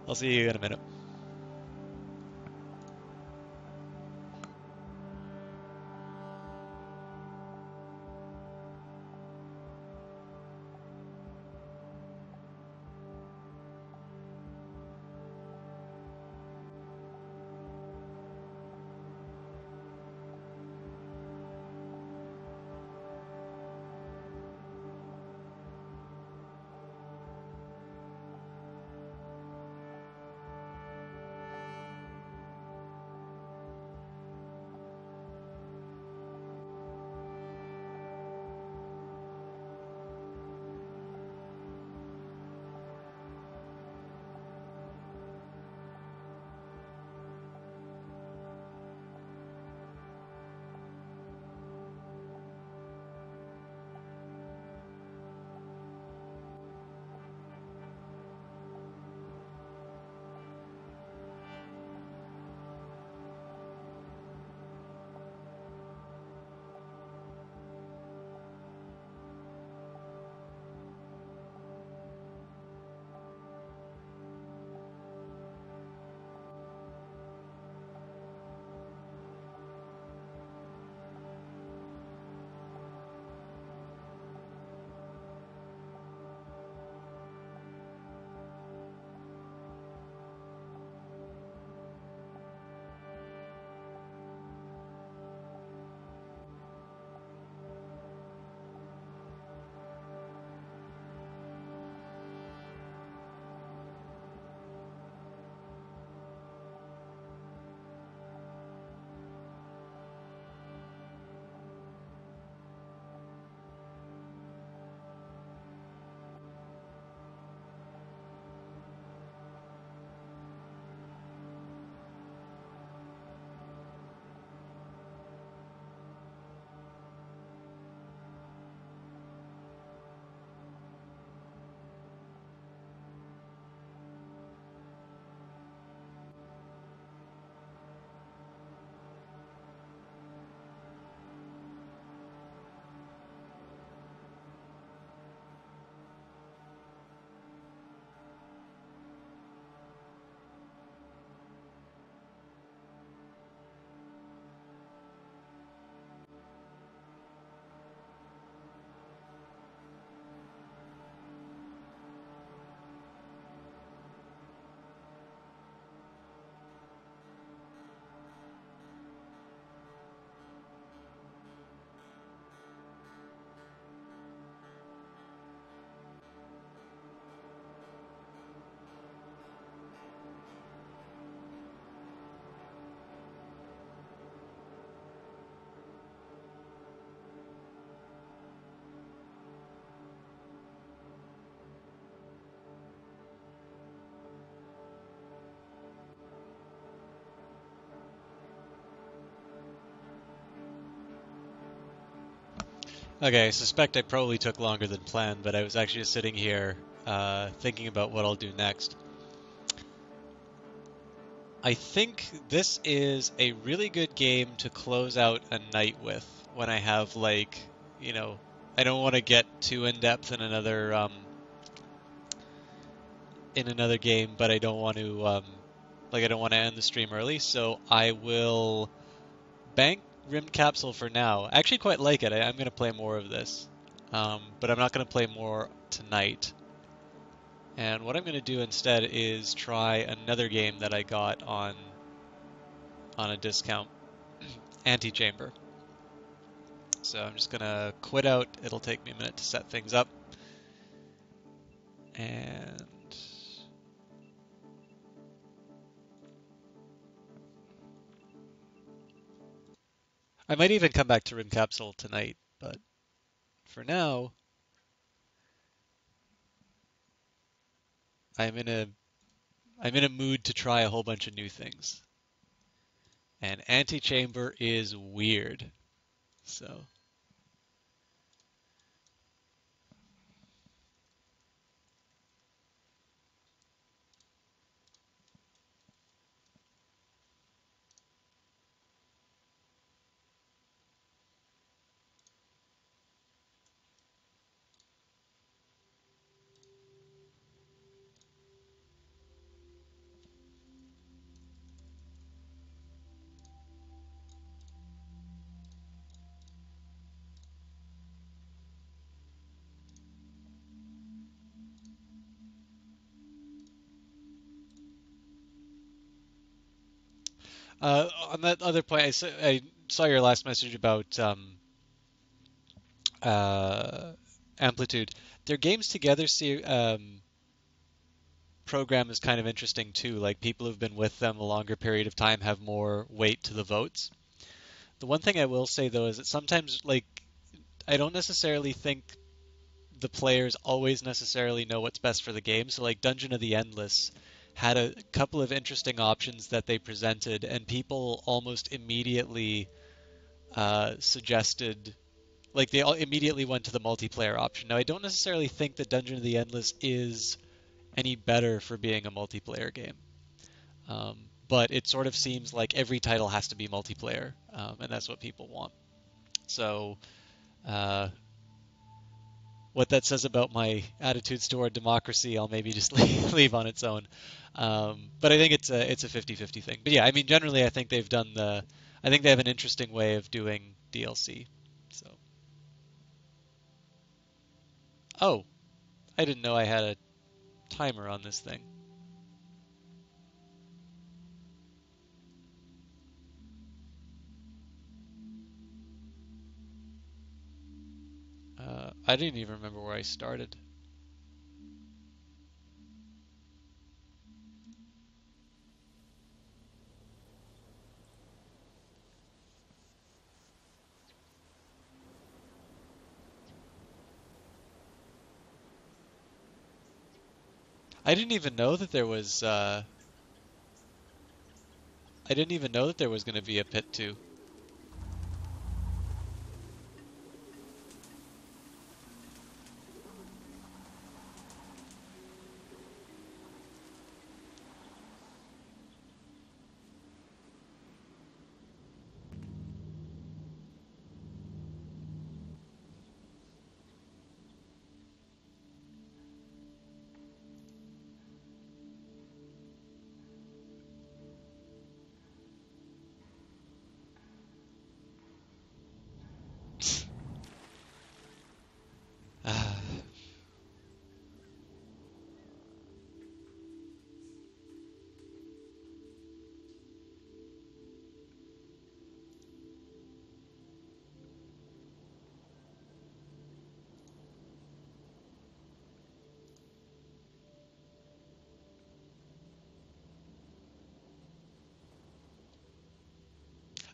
I'll see you in a minute. Okay, I suspect I probably took longer than planned, but I was actually just sitting here thinking about what I'll do next. I think this is a really good game to close out a night with when I have like, you know, I don't want to get too in depth in another game, but I don't want to like I don't want to end the stream early, so I will bank Rim Capsule for now. I actually quite like it. I'm going to play more of this, but I'm not going to play more tonight. And what I'm going to do instead is try another game that I got on a discount, Antichamber. So I'm just going to quit out. It'll take me a minute to set things up. And I might even come back to Rim Capsule tonight, but for now, I'm in a I'm in a mood to try a whole bunch of new things. And Antichamber is weird. So on that other point, I saw your last message about uh, Amplitude. Their games together program is kind of interesting too. Like people who've been with them a longer period of time have more weight to the votes. The one thing I will say though is that sometimes like I don't necessarily think the players always necessarily know what's best for the game. So like Dungeon of the Endless had a couple of interesting options that they presented, and people almost immediately suggested like they all immediately went to the multiplayer option. Now I don't necessarily think that Dungeon of the Endless is any better for being a multiplayer game. But it sort of seems like every title has to be multiplayer, and that's what people want. So, uh, what that says about my attitudes toward democracy, I'll maybe just leave on its own. But I think it's a 50-50 thing. But yeah, I mean, generally, I think they have an interesting way of doing DLC. So, oh, I didn't know I had a timer on this thing. I didn't even remember where I started. I didn't even know that there was. I didn't even know that there was going to be a pit 2.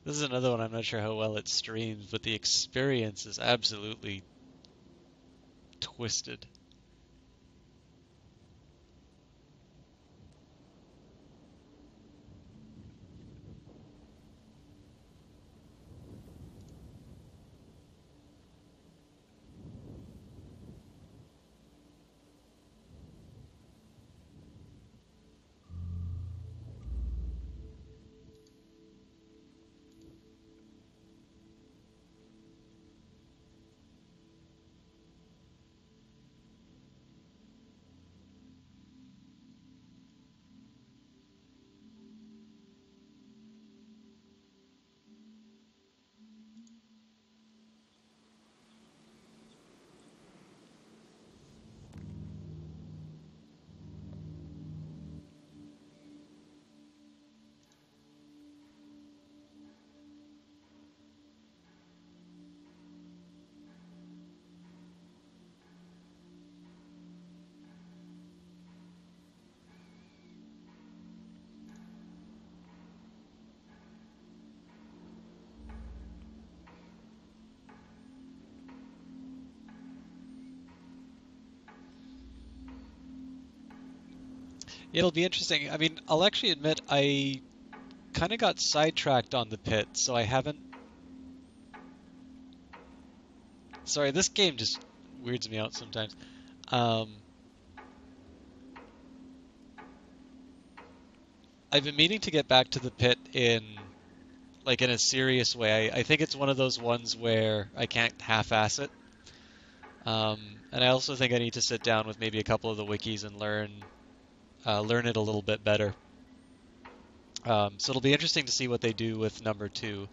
This is another one I'm not sure how well it streams, but the experience is absolutely twisted. It'll be interesting. I mean, I'll actually admit I kind of got sidetracked on the pit, so I haven't. Sorry, this game just weirds me out sometimes. Um, I've been meaning to get back to the pit in in a serious way. I think it's one of those ones where I can't half-ass it. Um, and I also think I need to sit down with maybe a couple of the wikis and learn it a little bit better. So it'll be interesting to see what they do with number two.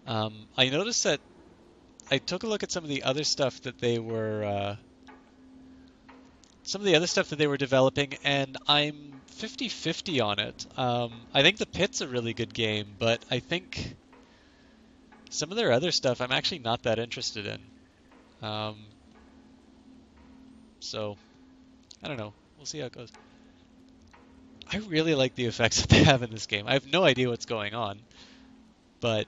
I noticed that I took a look at some of the other stuff that they were developing, and I'm 50-50 on it. I think the Pit's a really good game, but I think some of their other stuff I'm actually not that interested in. Um, so I don't know. We'll see how it goes. I really like the effects that they have in this game. I have no idea what's going on, but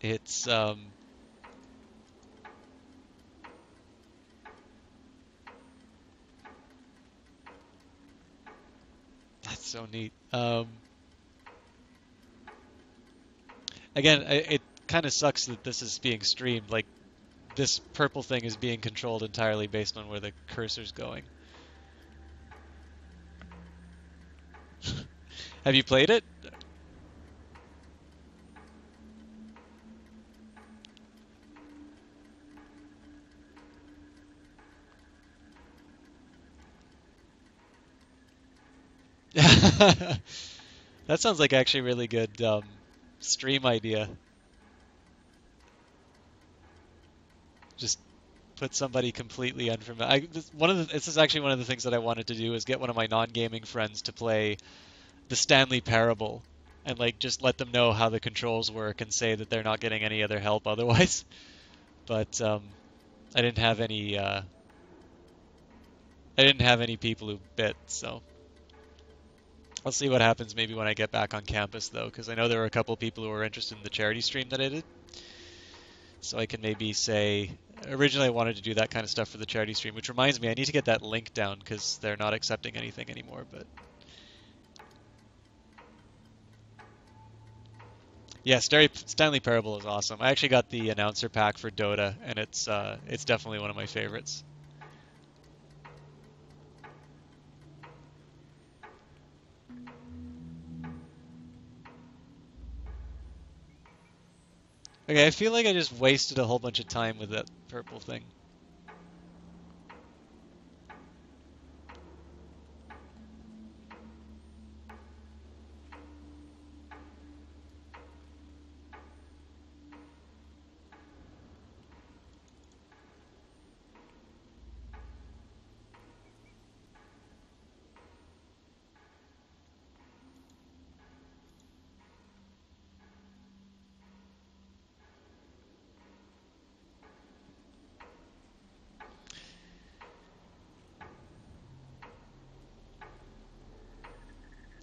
it's that's so neat. Again, it kind of sucks that this is being streamed. Like this purple thing is being controlled entirely based on where the cursor's going. Have you played it? That sounds like actually a really good stream idea. Just put somebody completely unfamiliar. This is actually one of the things that I wanted to do is get one of my non-gaming friends to play the Stanley Parable and just let them know how the controls work and say that they're not getting any other help otherwise. But I didn't have any I didn't have any people who bit, so I'll see what happens maybe when I get back on campus though, because I know there were a couple people who were interested in the charity stream that I did. So I can maybe say, originally I wanted to do that kind of stuff for the charity stream, which reminds me I need to get that link down because they're not accepting anything anymore. But yeah, Stanley Parable is awesome. I actually got the announcer pack for Dota, and it's definitely one of my favorites. Okay, I feel like I just wasted a whole bunch of time with that purple thing.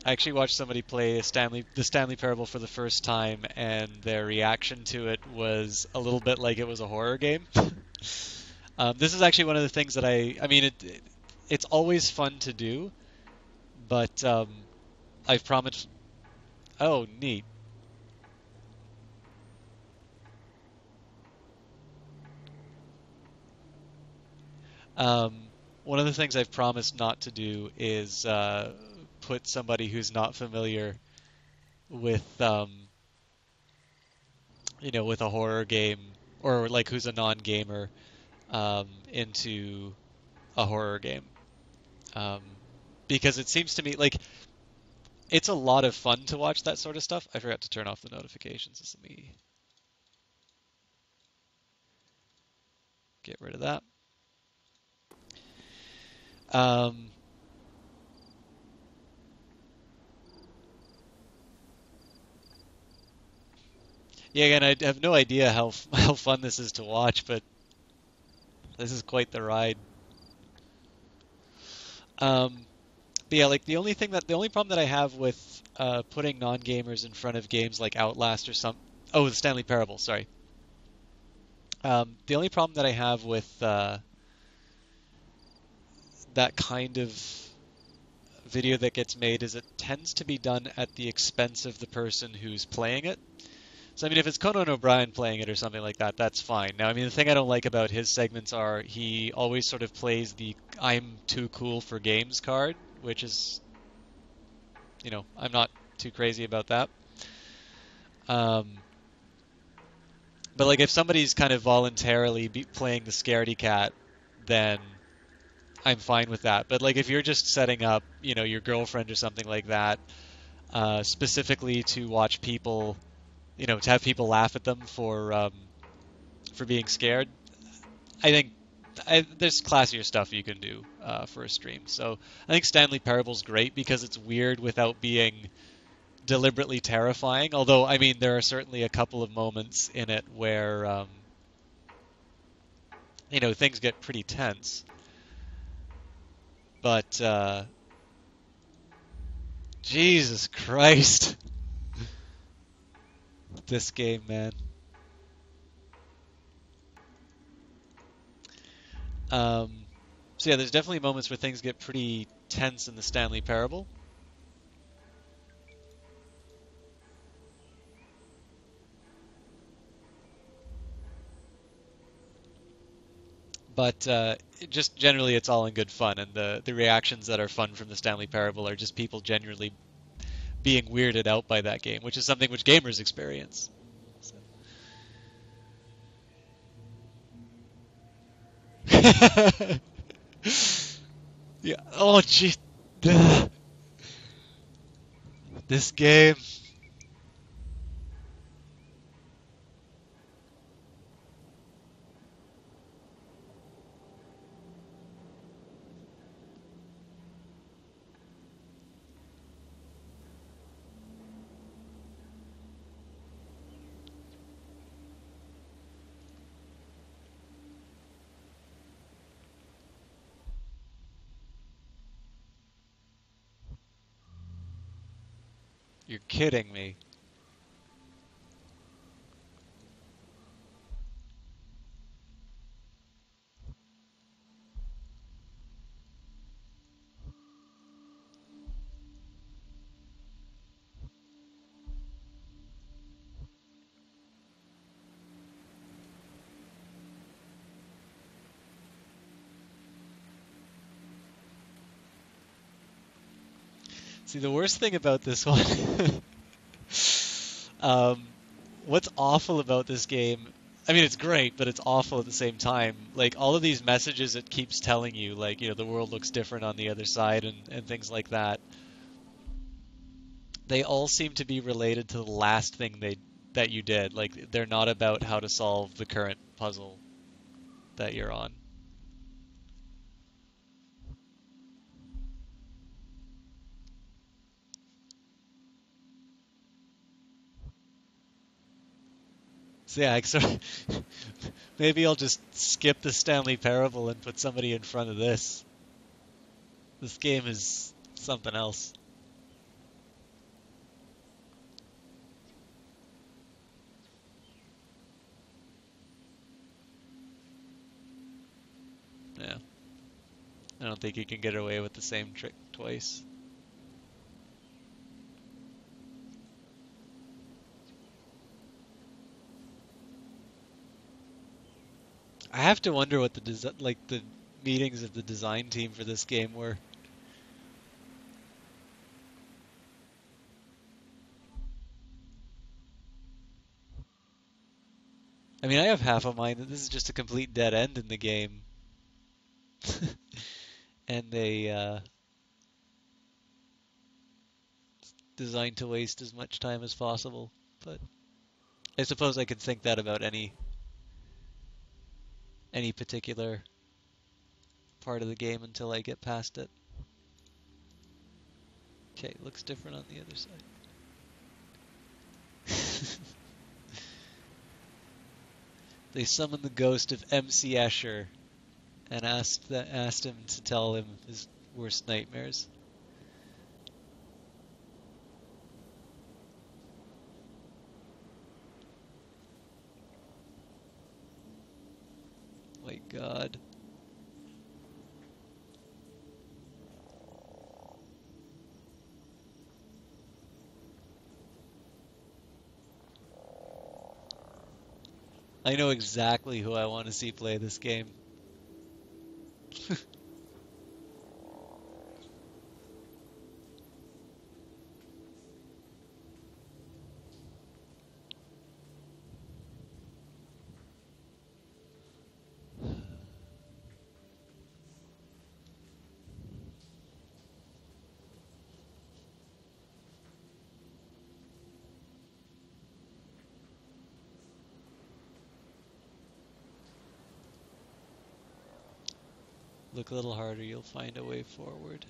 I actually watched somebody play the Stanley Parable for the first time, and their reaction to it was a little bit like it was a horror game. This is actually one of the things that I mean, it's always fun to do, but I've promised. Oh, neat. Um, One of the things I've promised not to do is put somebody who's not familiar with with a horror game or who's a non-gamer into a horror game. Um, because it seems to me like it's a lot of fun to watch that sort of stuff. I forgot to turn off the notifications. So let me get rid of that. Um, yeah, again, I have no idea how how fun this is to watch, but this is quite the ride. Um, but yeah, the only problem that I have with putting non-gamers in front of games like Outlast or the Stanley Parable, sorry. The only problem that I have with that kind of video that gets made is it tends to be done at the expense of the person who's playing it. So I mean, if it's Conan O'Brien playing it or something like that, that's fine. Now, I mean, the thing I don't like about his segments are he always sort of plays the "I'm too cool for games" card, which is, I'm not too crazy about that. Um, but like, if somebody's kind of voluntarily playing the scaredy cat, then I'm fine with that. But like, if you're just setting up, your girlfriend or something like that, specifically to watch people, to have people laugh at them for being scared, I think there's classier stuff you can do for a stream. So I think Stanley Parable's great because it's weird without being deliberately terrifying. Although, I mean, there are certainly a couple of moments in it where, things get pretty tense. But Jesus Christ, this game, man. Um, so yeah, there's definitely moments where things get pretty tense in the Stanley Parable. But just generally, it's all in good fun, and the reactions that are fun from the Stanley Parable are just people genuinely being weirded out by that game, which is something which gamers experience. So. Yeah. Oh, gee. This game. You're kidding me. See, the worst thing about this one, um, what's awful about this game, I mean, it's great, but it's awful at the same time. Like, all of these messages it keeps telling you, like, the world looks different on the other side and things like that, they all seem to be related to the last thing that you did. Like, they're not about how to solve the current puzzle that you're on. So yeah, maybe I'll just skip the Stanley Parable and put somebody in front of this. This game is something else. Yeah, I don't think you can get away with the same trick twice. I have to wonder what the meetings of the design team for this game were. I mean, I have half a mind that this is just a complete dead end in the game, and they designed to waste as much time as possible. But I suppose I could think that about any particular part of the game until I get past it. Okay, looks different on the other side. They summoned the ghost of MC Escher and asked him to tell him his worst nightmares. My God. I know exactly who I want to see play this game. Look a little harder, you'll find a way forward.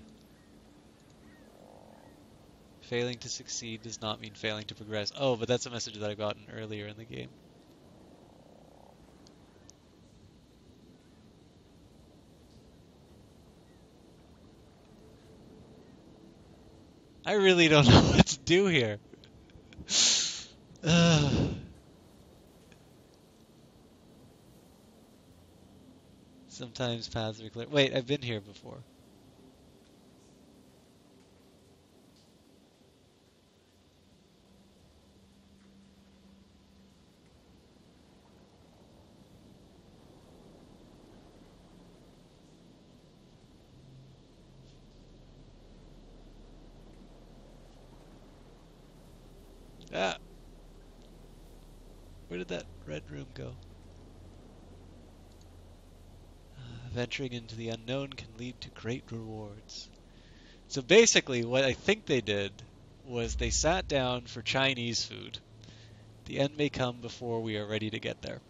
Failing to succeed does not mean failing to progress. Oh, but that's a message that I've gotten earlier in the game. I really don't know what to do here. Sometimes paths are clear. Wait, I've been here before. Ah, where did that red room go? Venturing into the unknown can lead to great rewards. So basically, what I think they did was they sat down for Chinese food. The end may come before we are ready to get there.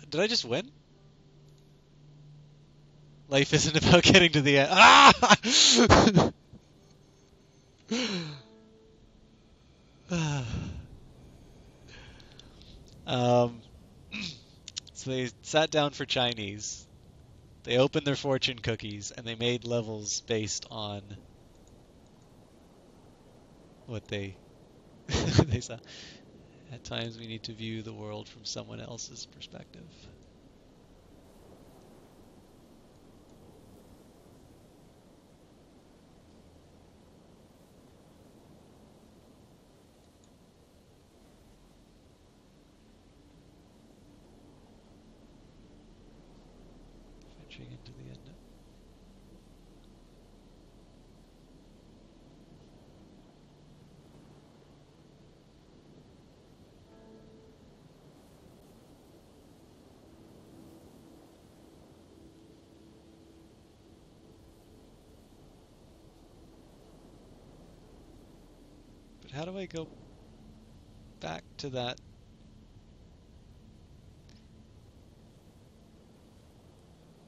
Did I just win? Life isn't about getting to the end. Ah! um, so they sat down for Chinese. They opened their fortune cookies and they made levels based on what they they saw. At times we need to view the world from someone else's perspective. Venturing into the unknown. But how do I go back to that?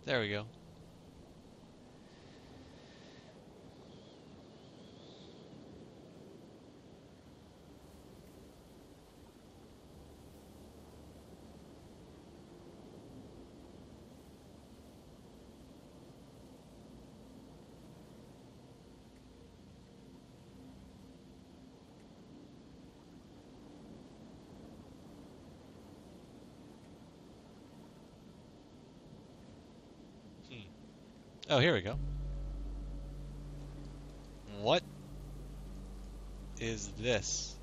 There we go. Hmm. Oh, here we go. What is this?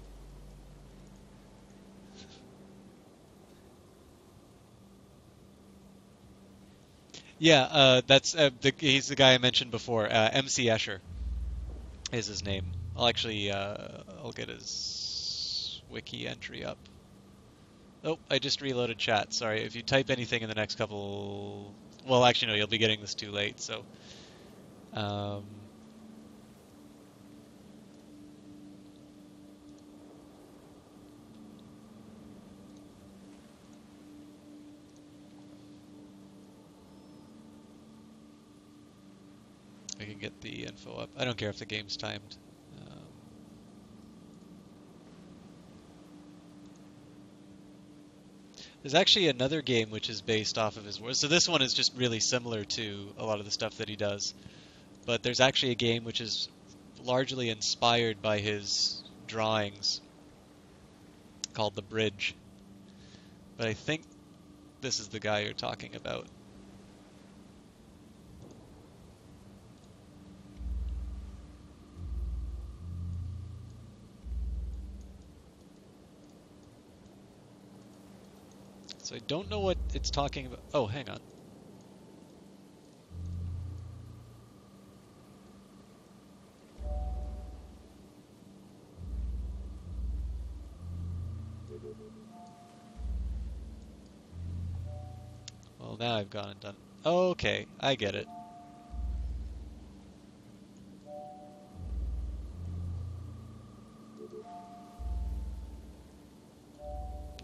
Yeah, that's he's the guy I mentioned before. MC Escher is his name. I'll get his wiki entry up. Oh, I just reloaded chat. Sorry. If you type anything in the next couple, well, actually no, you'll be getting this too late. So, um, I can get the info up. I don't care if the game's timed. There's actually another game which is based off of his work. So this one is just really similar to a lot of the stuff that he does. But there's actually a game which is largely inspired by his drawings called The Bridge. But I think this is the guy you're talking about. So I don't know what it's talking about. Oh, hang on. Well, now I've gone and done. Okay, I get it.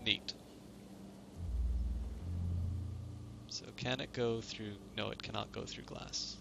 Neat. So can it go through? No, it cannot go through glass.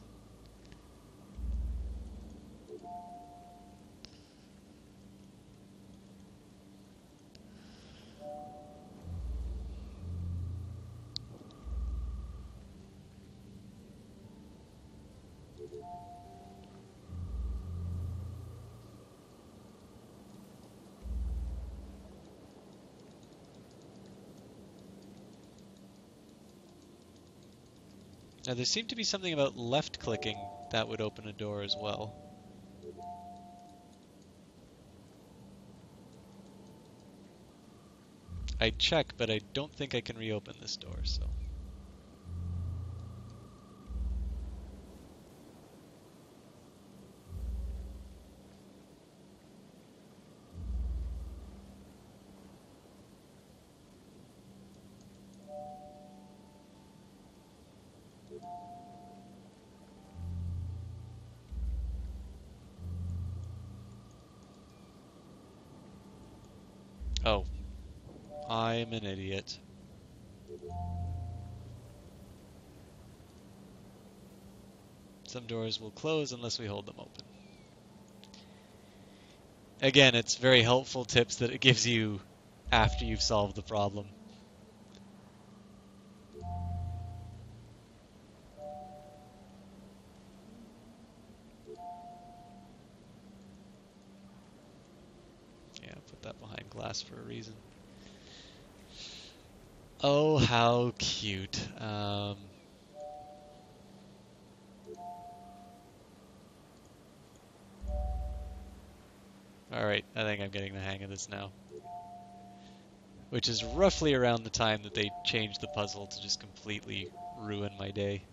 Now there seemed to be something about left clicking that would open a door as well. I check, but I don't think I can reopen this door, so. Oh, I'm an idiot. Some doors will close unless we hold them open. Again, it's very helpful tips that it gives you after you've solved the problem. Yeah, put that behind glass for a reason. Oh, how cute. Alright, I think I'm getting the hang of this now. Which is roughly around the time that they changed the puzzle to just completely ruin my day.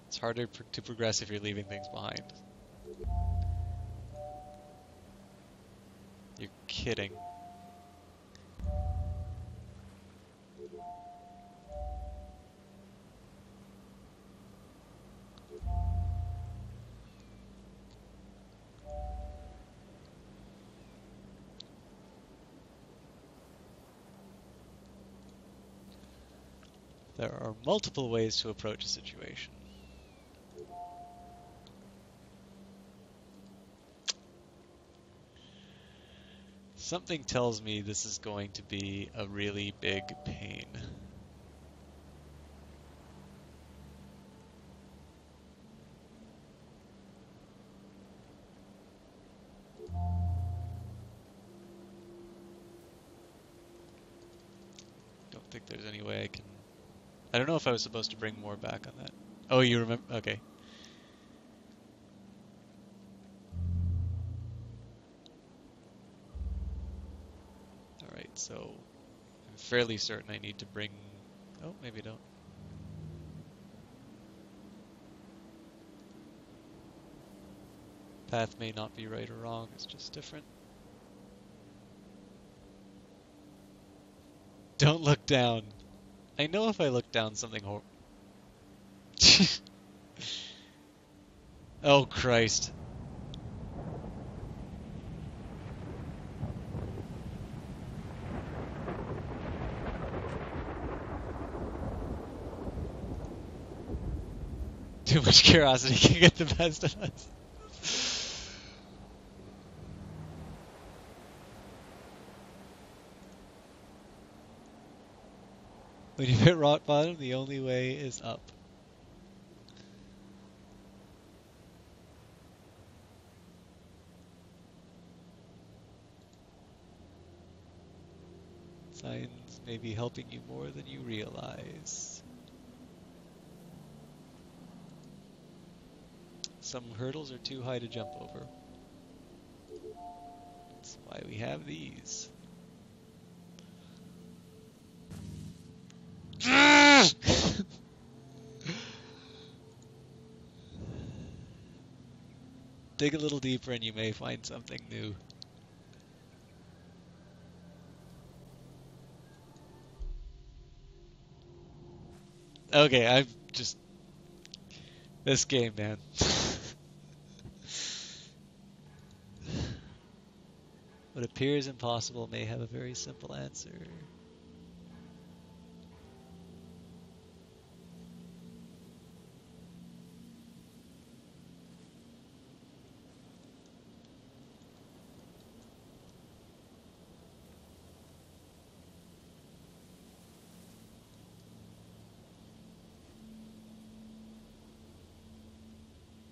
It's harder to progress if you're leaving things behind. You're kidding. There are multiple ways to approach a situation. Something tells me this is going to be a really big pain. Don't think there's any way I can... I don't know if I was supposed to bring more back on that. Oh, you remember? Okay. Alright, so I'm fairly certain I need to bring... Oh, maybe I don't. Path may not be right or wrong, it's just different. Don't look down. I know if I look down something Oh, Christ. Too much curiosity can get the best of us. When you hit rock bottom, the only way is up. Signs may be helping you more than you realize. Some hurdles are too high to jump over. That's why we have these. Dig a little deeper and you may find something new. Okay, I've just... This game, man. What appears impossible may have a very simple answer.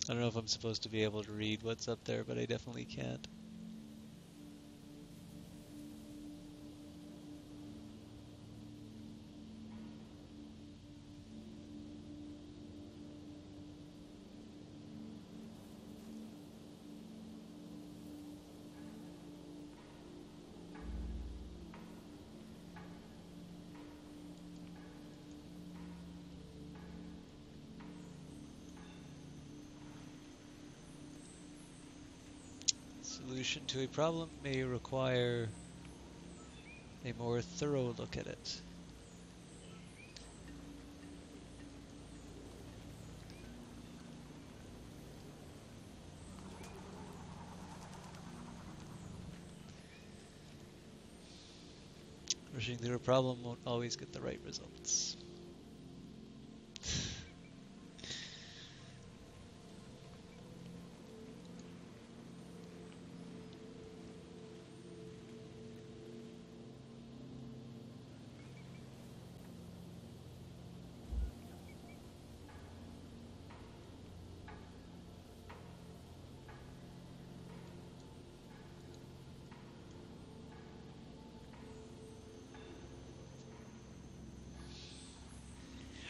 I don't know if I'm supposed to be able to read what's up there, but I definitely can't. Solution to a problem may require a more thorough look at it. Rushing through a problem won't always get the right results.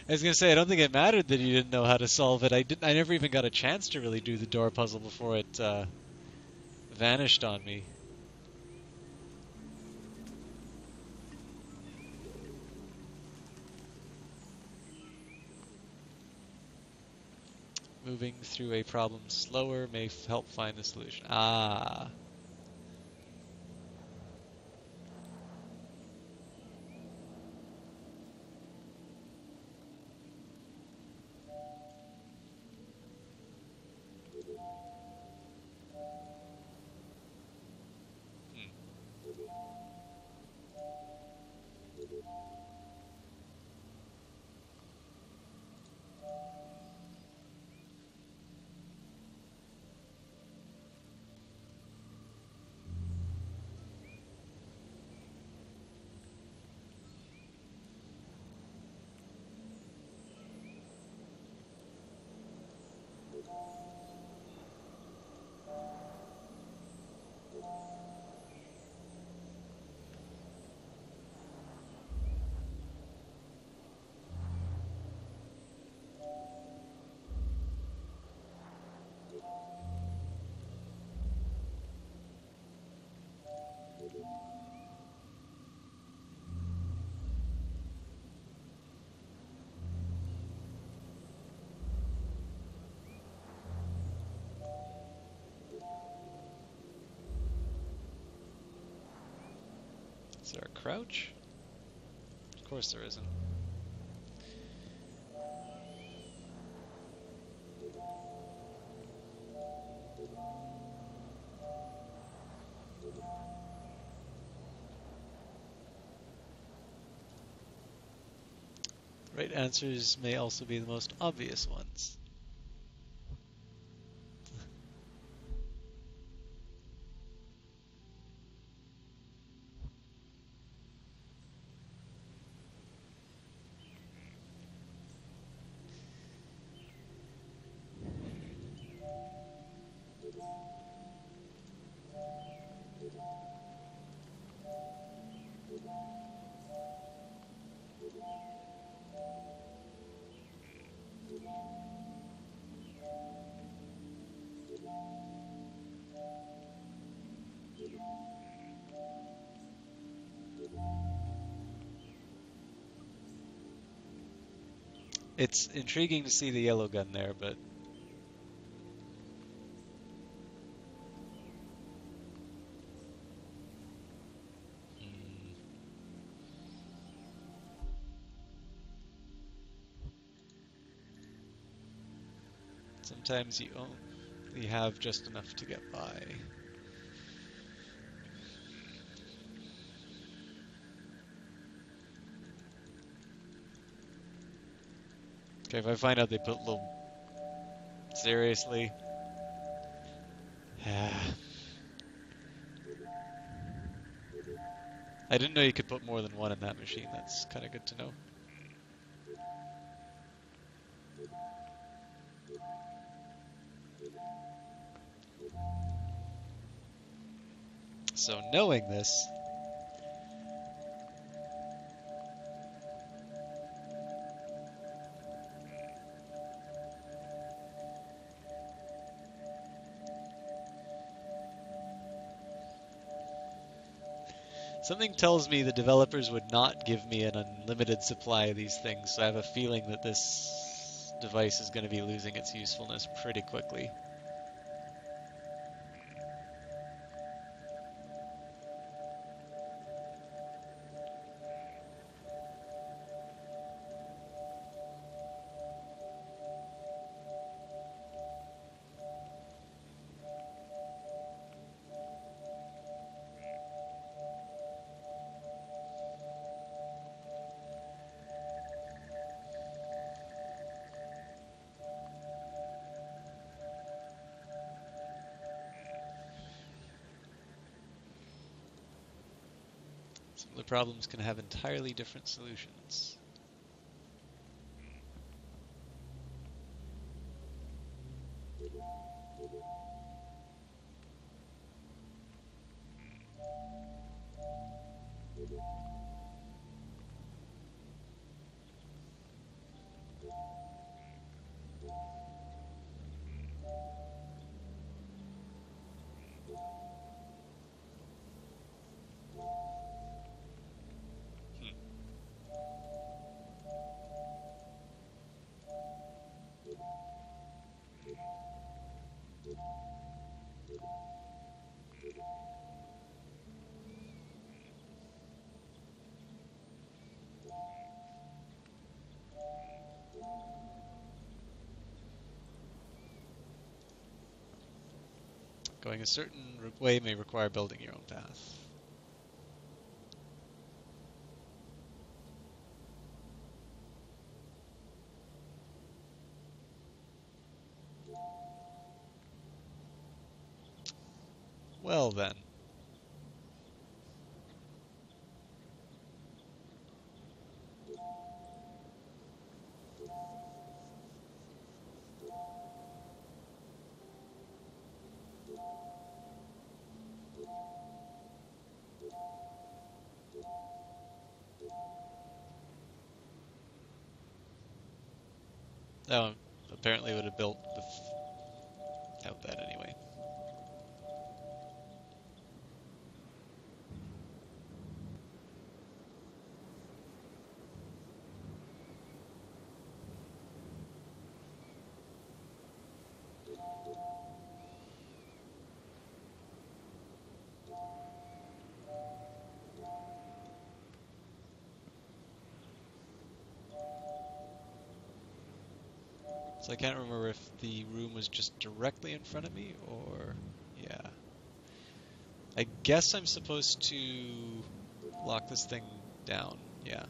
I was gonna say, I don't think it mattered that you didn't know how to solve it. I never even got a chance to really do the door puzzle before it vanished on me. Moving through a problem slower may help find the solution. Ah. Is there a crouch? Of course there isn't. Right answers may also be the most obvious ones. It's intriguing to see the yellow gun there, but mm, sometimes you only have just enough to get by. Okay, if I find out they put little... Seriously? I didn't know you could put more than one in that machine. That's kind of good to know. So knowing this, something tells me the developers would not give me an unlimited supply of these things, so I have a feeling that this device is going to be losing its usefulness pretty quickly. Some of the problems can have entirely different solutions. Going a certain way may require building your own path. Well then. Oh, apparently would have built without that anyway. So I can't remember if the room was just directly in front of me or... Yeah. I guess I'm supposed to lock this thing down. Yeah.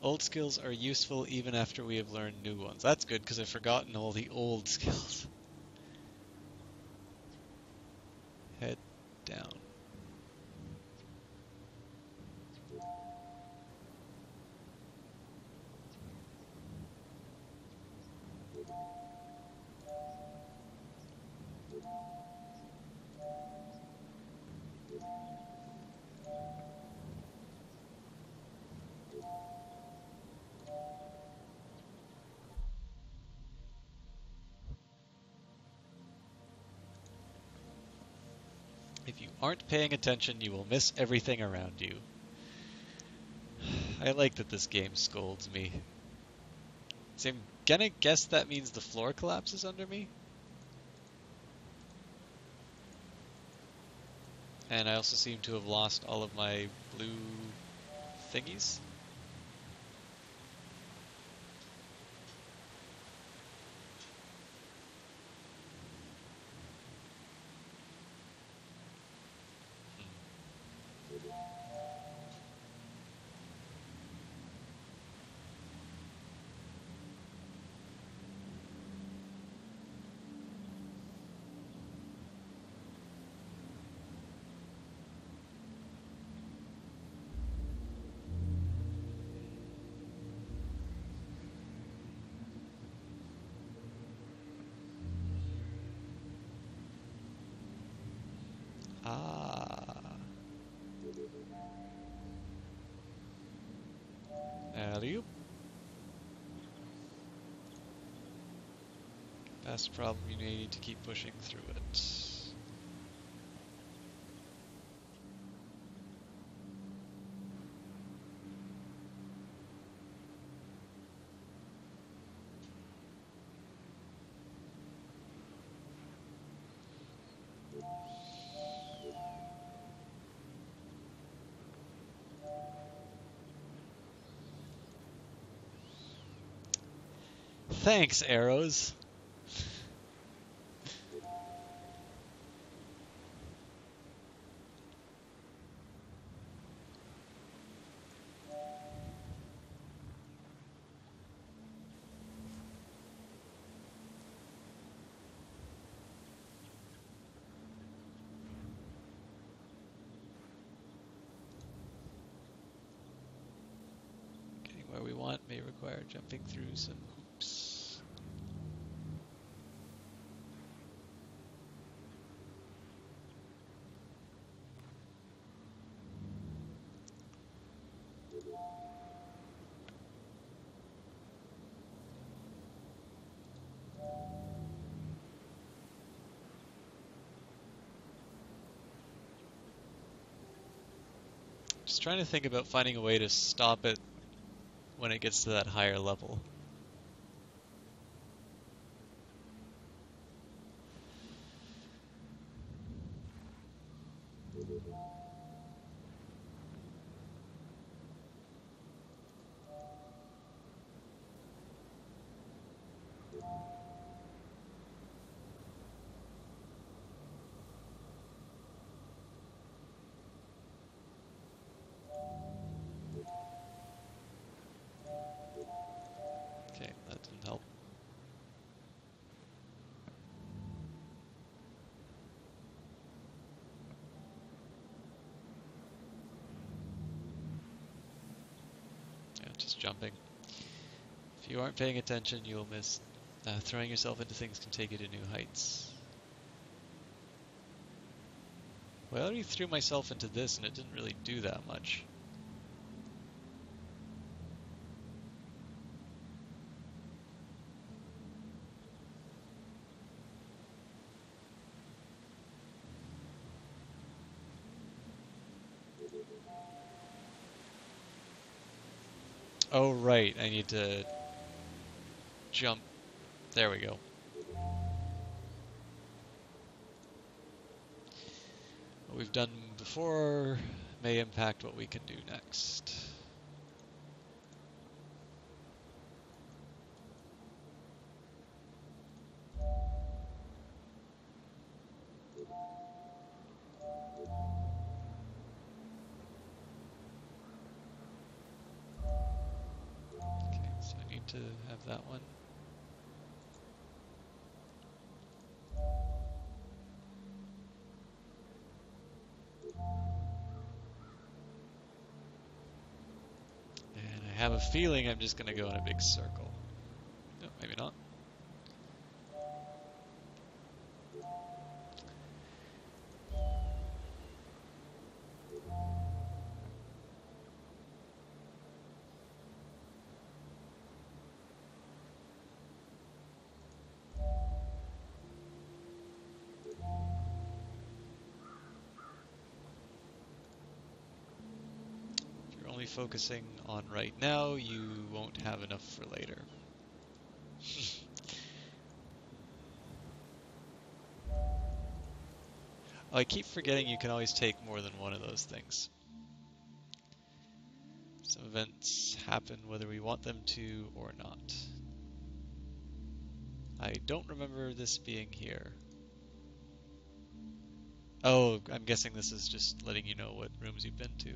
Old skills are useful even after we have learned new ones. That's good because I've forgotten all the old skills. Head down. If you aren't paying attention, you will miss everything around you. I like that this game scolds me. So I'm gonna guess that means the floor collapses under me. And I also seem to have lost all of my blue thingies. Ah. Alley-oop. That's the problem, you need to keep pushing through it. Thanks, arrows. Getting where we want may require jumping through some hoops. Just trying to think about finding a way to stop it when it gets to that higher level. Okay, that didn't help. Yeah, just jumping. If you aren't paying attention, you'll miss. Throwing yourself into things can take you to new heights. Well, I already threw myself into this and it didn't really do that much. Oh, right, I need to jump. There we go. What we've done before may impact what we can do next. Okay, so I need to have that one. And I have a feeling I'm just going to go in a big circle. No, maybe not. focusing on right now, you won't have enough for later. I keep forgetting you can always take more than one of those things. Some events happen whether we want them to or not. I don't remember this being here. Oh, I'm guessing this is just letting you know what rooms you've been to.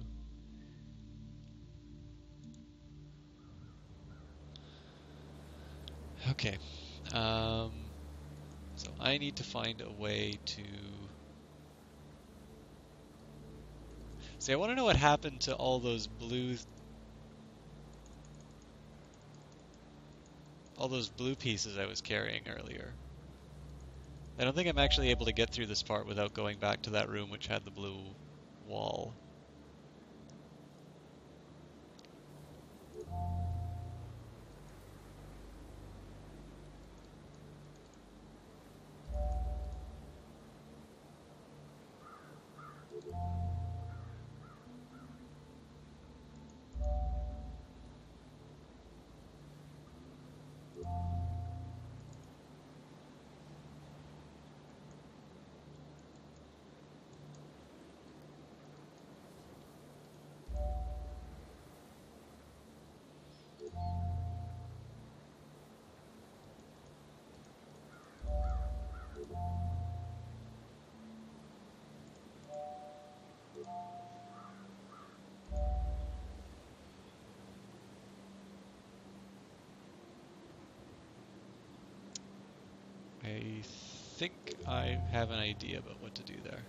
Okay. So I need to find a way to... See, I want to know what happened to all those blue pieces I was carrying earlier. I don't think I'm actually able to get through this part without going back to that room which had the blue wall. I think I have an idea about what to do there.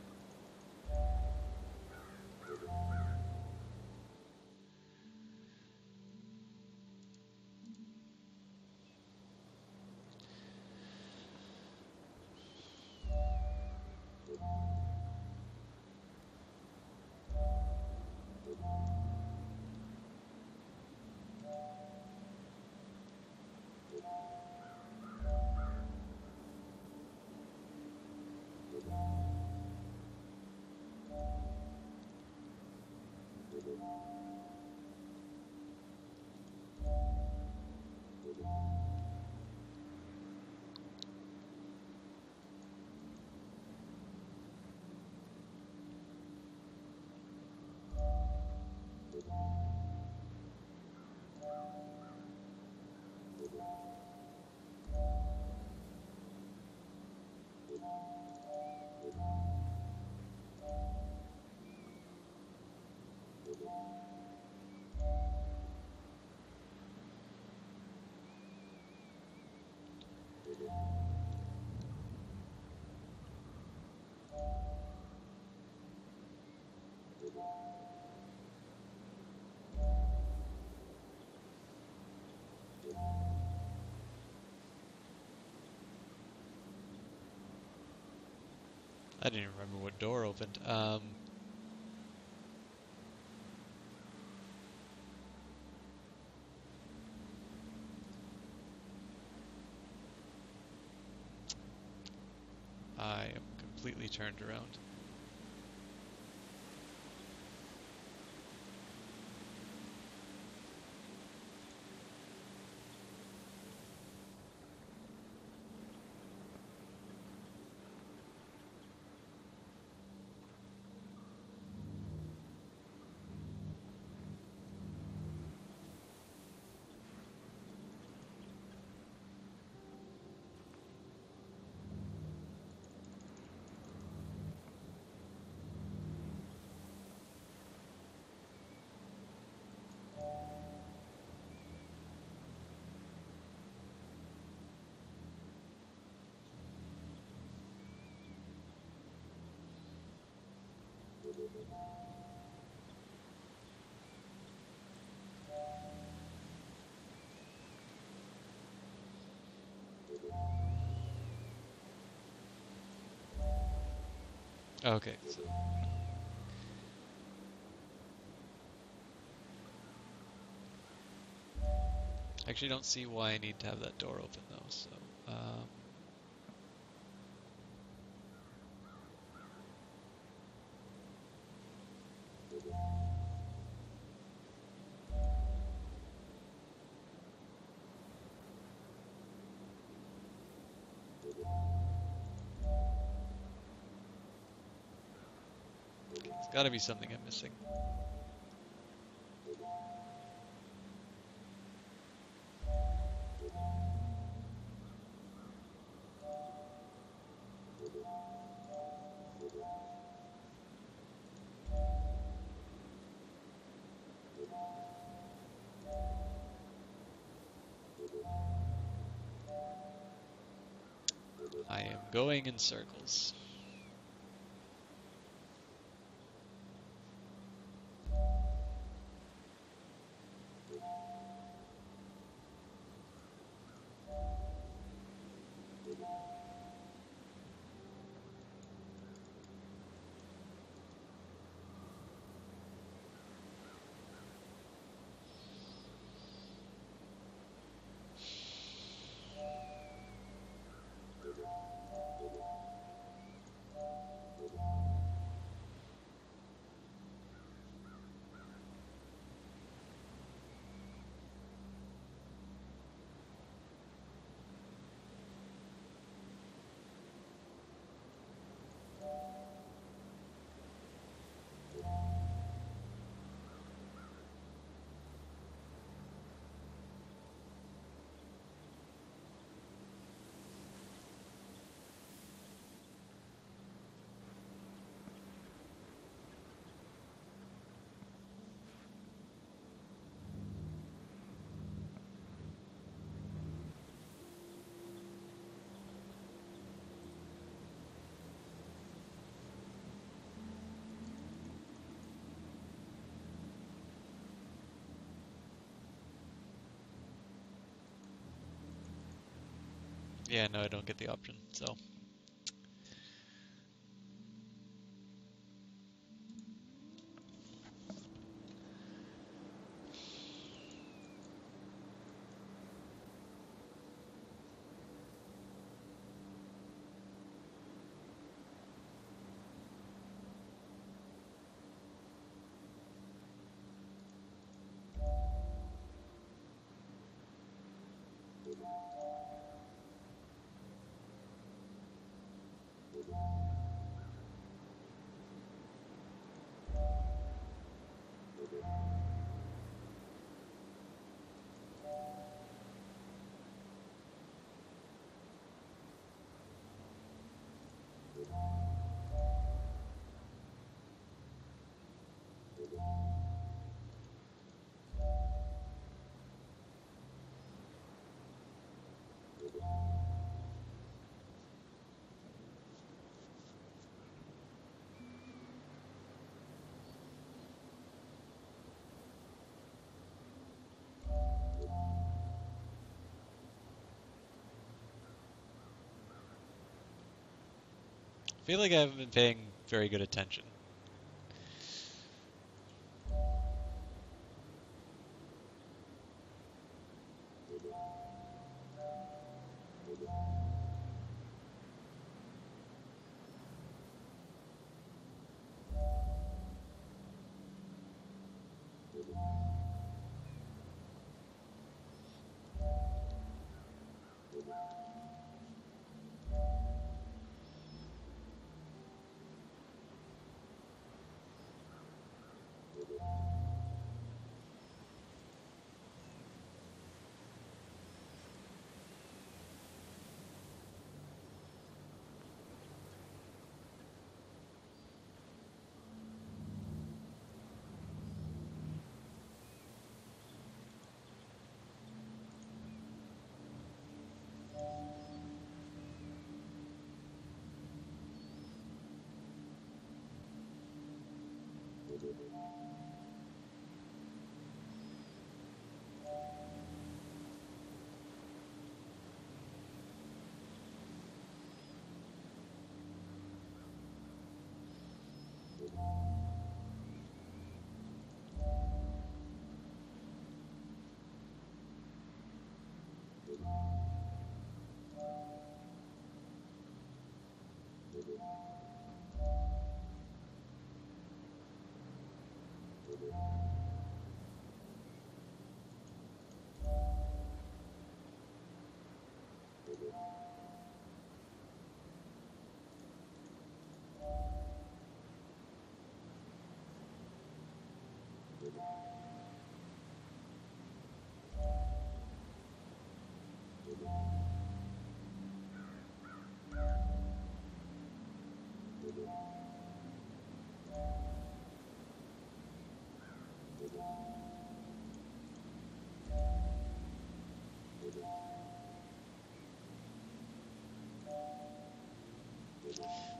I didn't even remember what door opened. I am completely turned around. Okay, so I actually don't see why I need to have that door open though, so Gotta be something I'm missing. I am going in circles. Yeah, no, I don't get the option, so. I feel like I haven't been paying very good attention.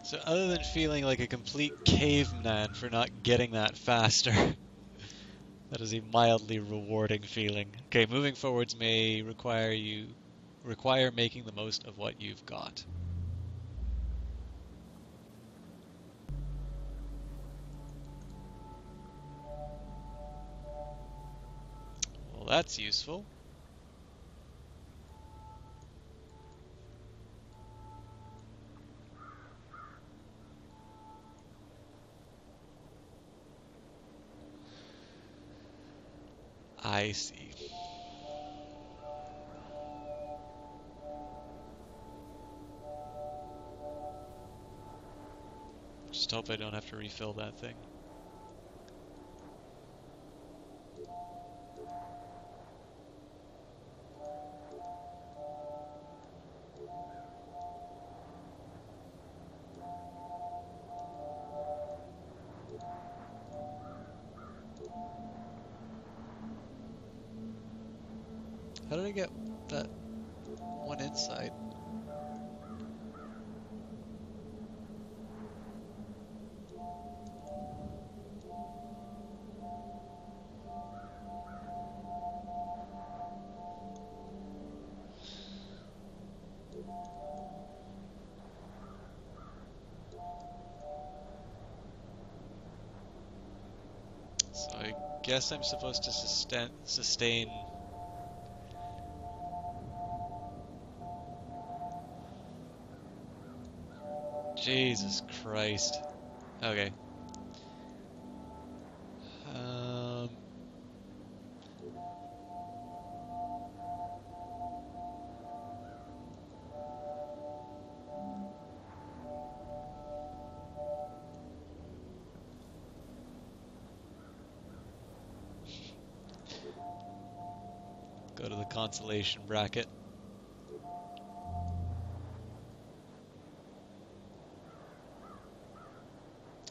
So other than feeling like a complete caveman for not getting that faster, that is a mildly rewarding feeling. Okay, moving forwards may require making the most of what you've got. Well, that's useful. I see. Just hope I don't have to refill that thing. How did I get that one inside? So I guess I'm supposed to sustain. Jesus Christ. Okay. Um, go to the consolation bracket.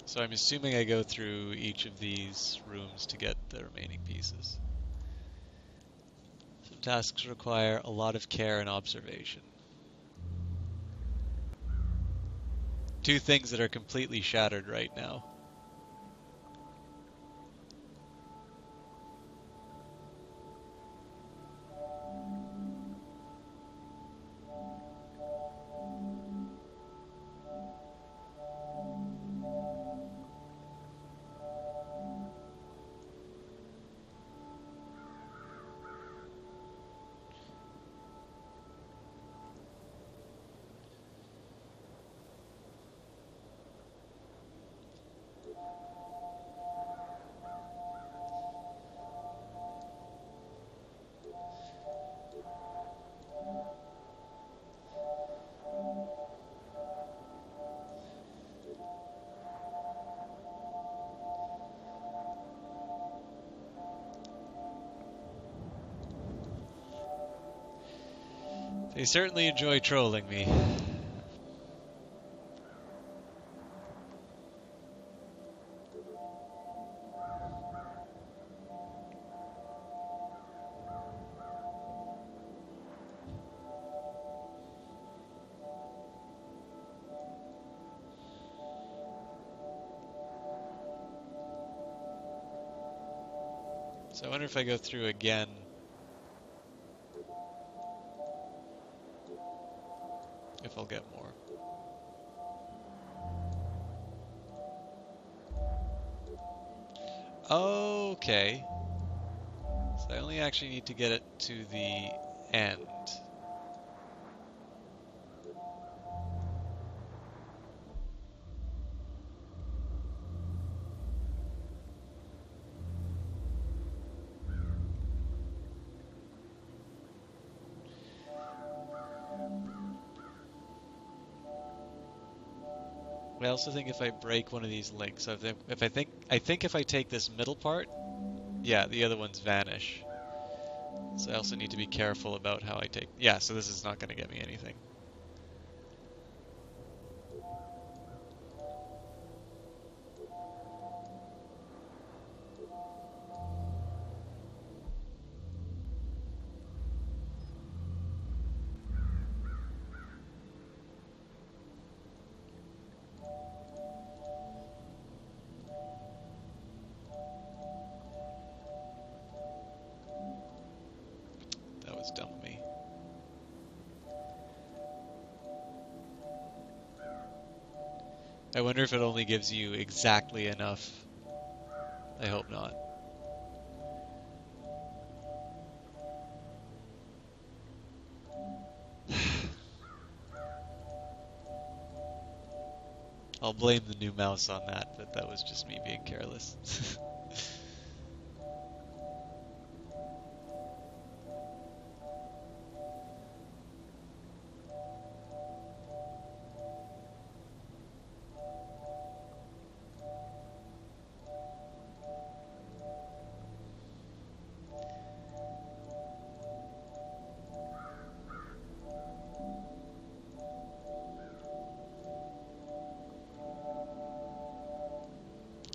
So I'm assuming I go through each of these rooms to get the remaining pieces. Some tasks require a lot of care and observation. Two things that are completely shattered right now. They certainly enjoy trolling me. So I wonder if I go through again, if I'll get more. Okay. So I only actually need to get it to the end. I also think if I break one of these links, so I think if I take this middle part, yeah, the other ones vanish. So I also need to be careful about how I take. Yeah, so this is not going to get me anything. I wonder if it only gives you exactly enough. I hope not. I'll blame the new mouse on that, but that was just me being careless.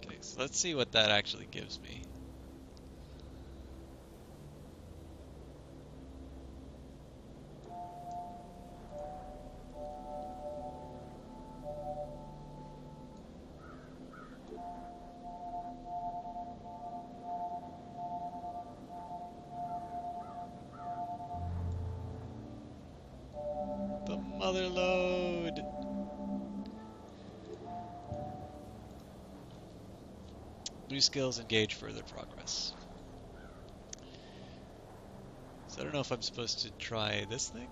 Okay, so let's see what that actually gives me. The mother lode! New skills engage further progress. So I don't know if I'm supposed to try this thing.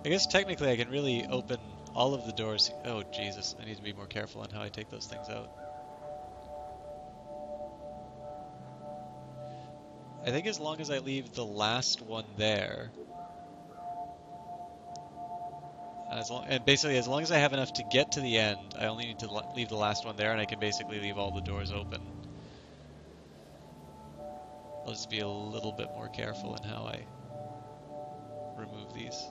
I guess technically I can really open all of the doors. Oh, Jesus. I need to be more careful on how I take those things out. I think as long as I leave the last one there, and basically as long as I have enough to get to the end, I only need to leave the last one there, and I can basically leave all the doors open. I'll just be a little bit more careful in how I remove these.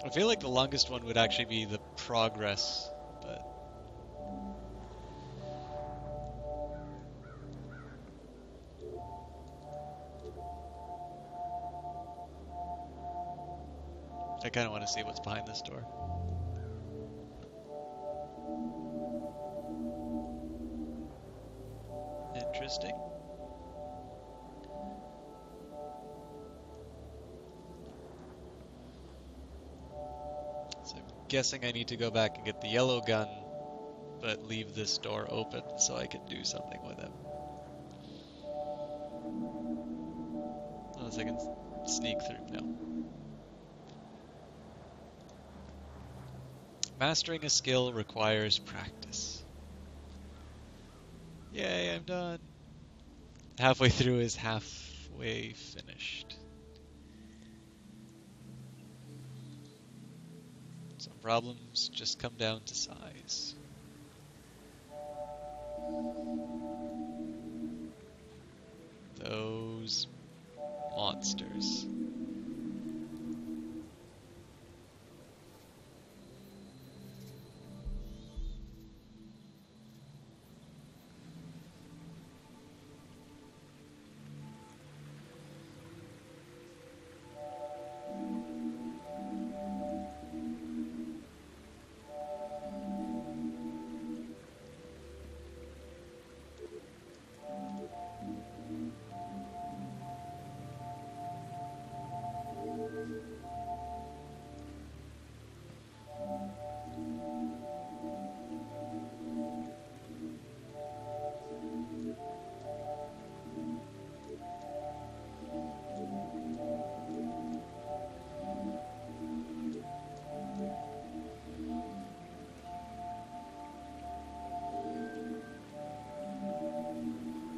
I feel like the longest one would actually be the progress, but I kind of want to see what's behind this door. Interesting. So I'm guessing I need to go back and get the yellow gun, but leave this door open so I can do something with it. Unless I can sneak through. No. Mastering a skill requires practice. Yay, I'm done. Halfway through is halfway finished. Some problems just come down to size. Those monsters.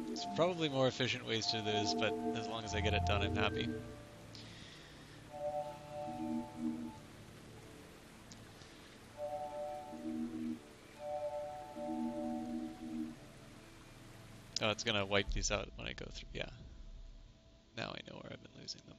There's probably more efficient ways to do this, but as long as I get it done, I'm happy. Oh, it's gonna wipe these out when I go through. Yeah. Now I know where I've been losing them.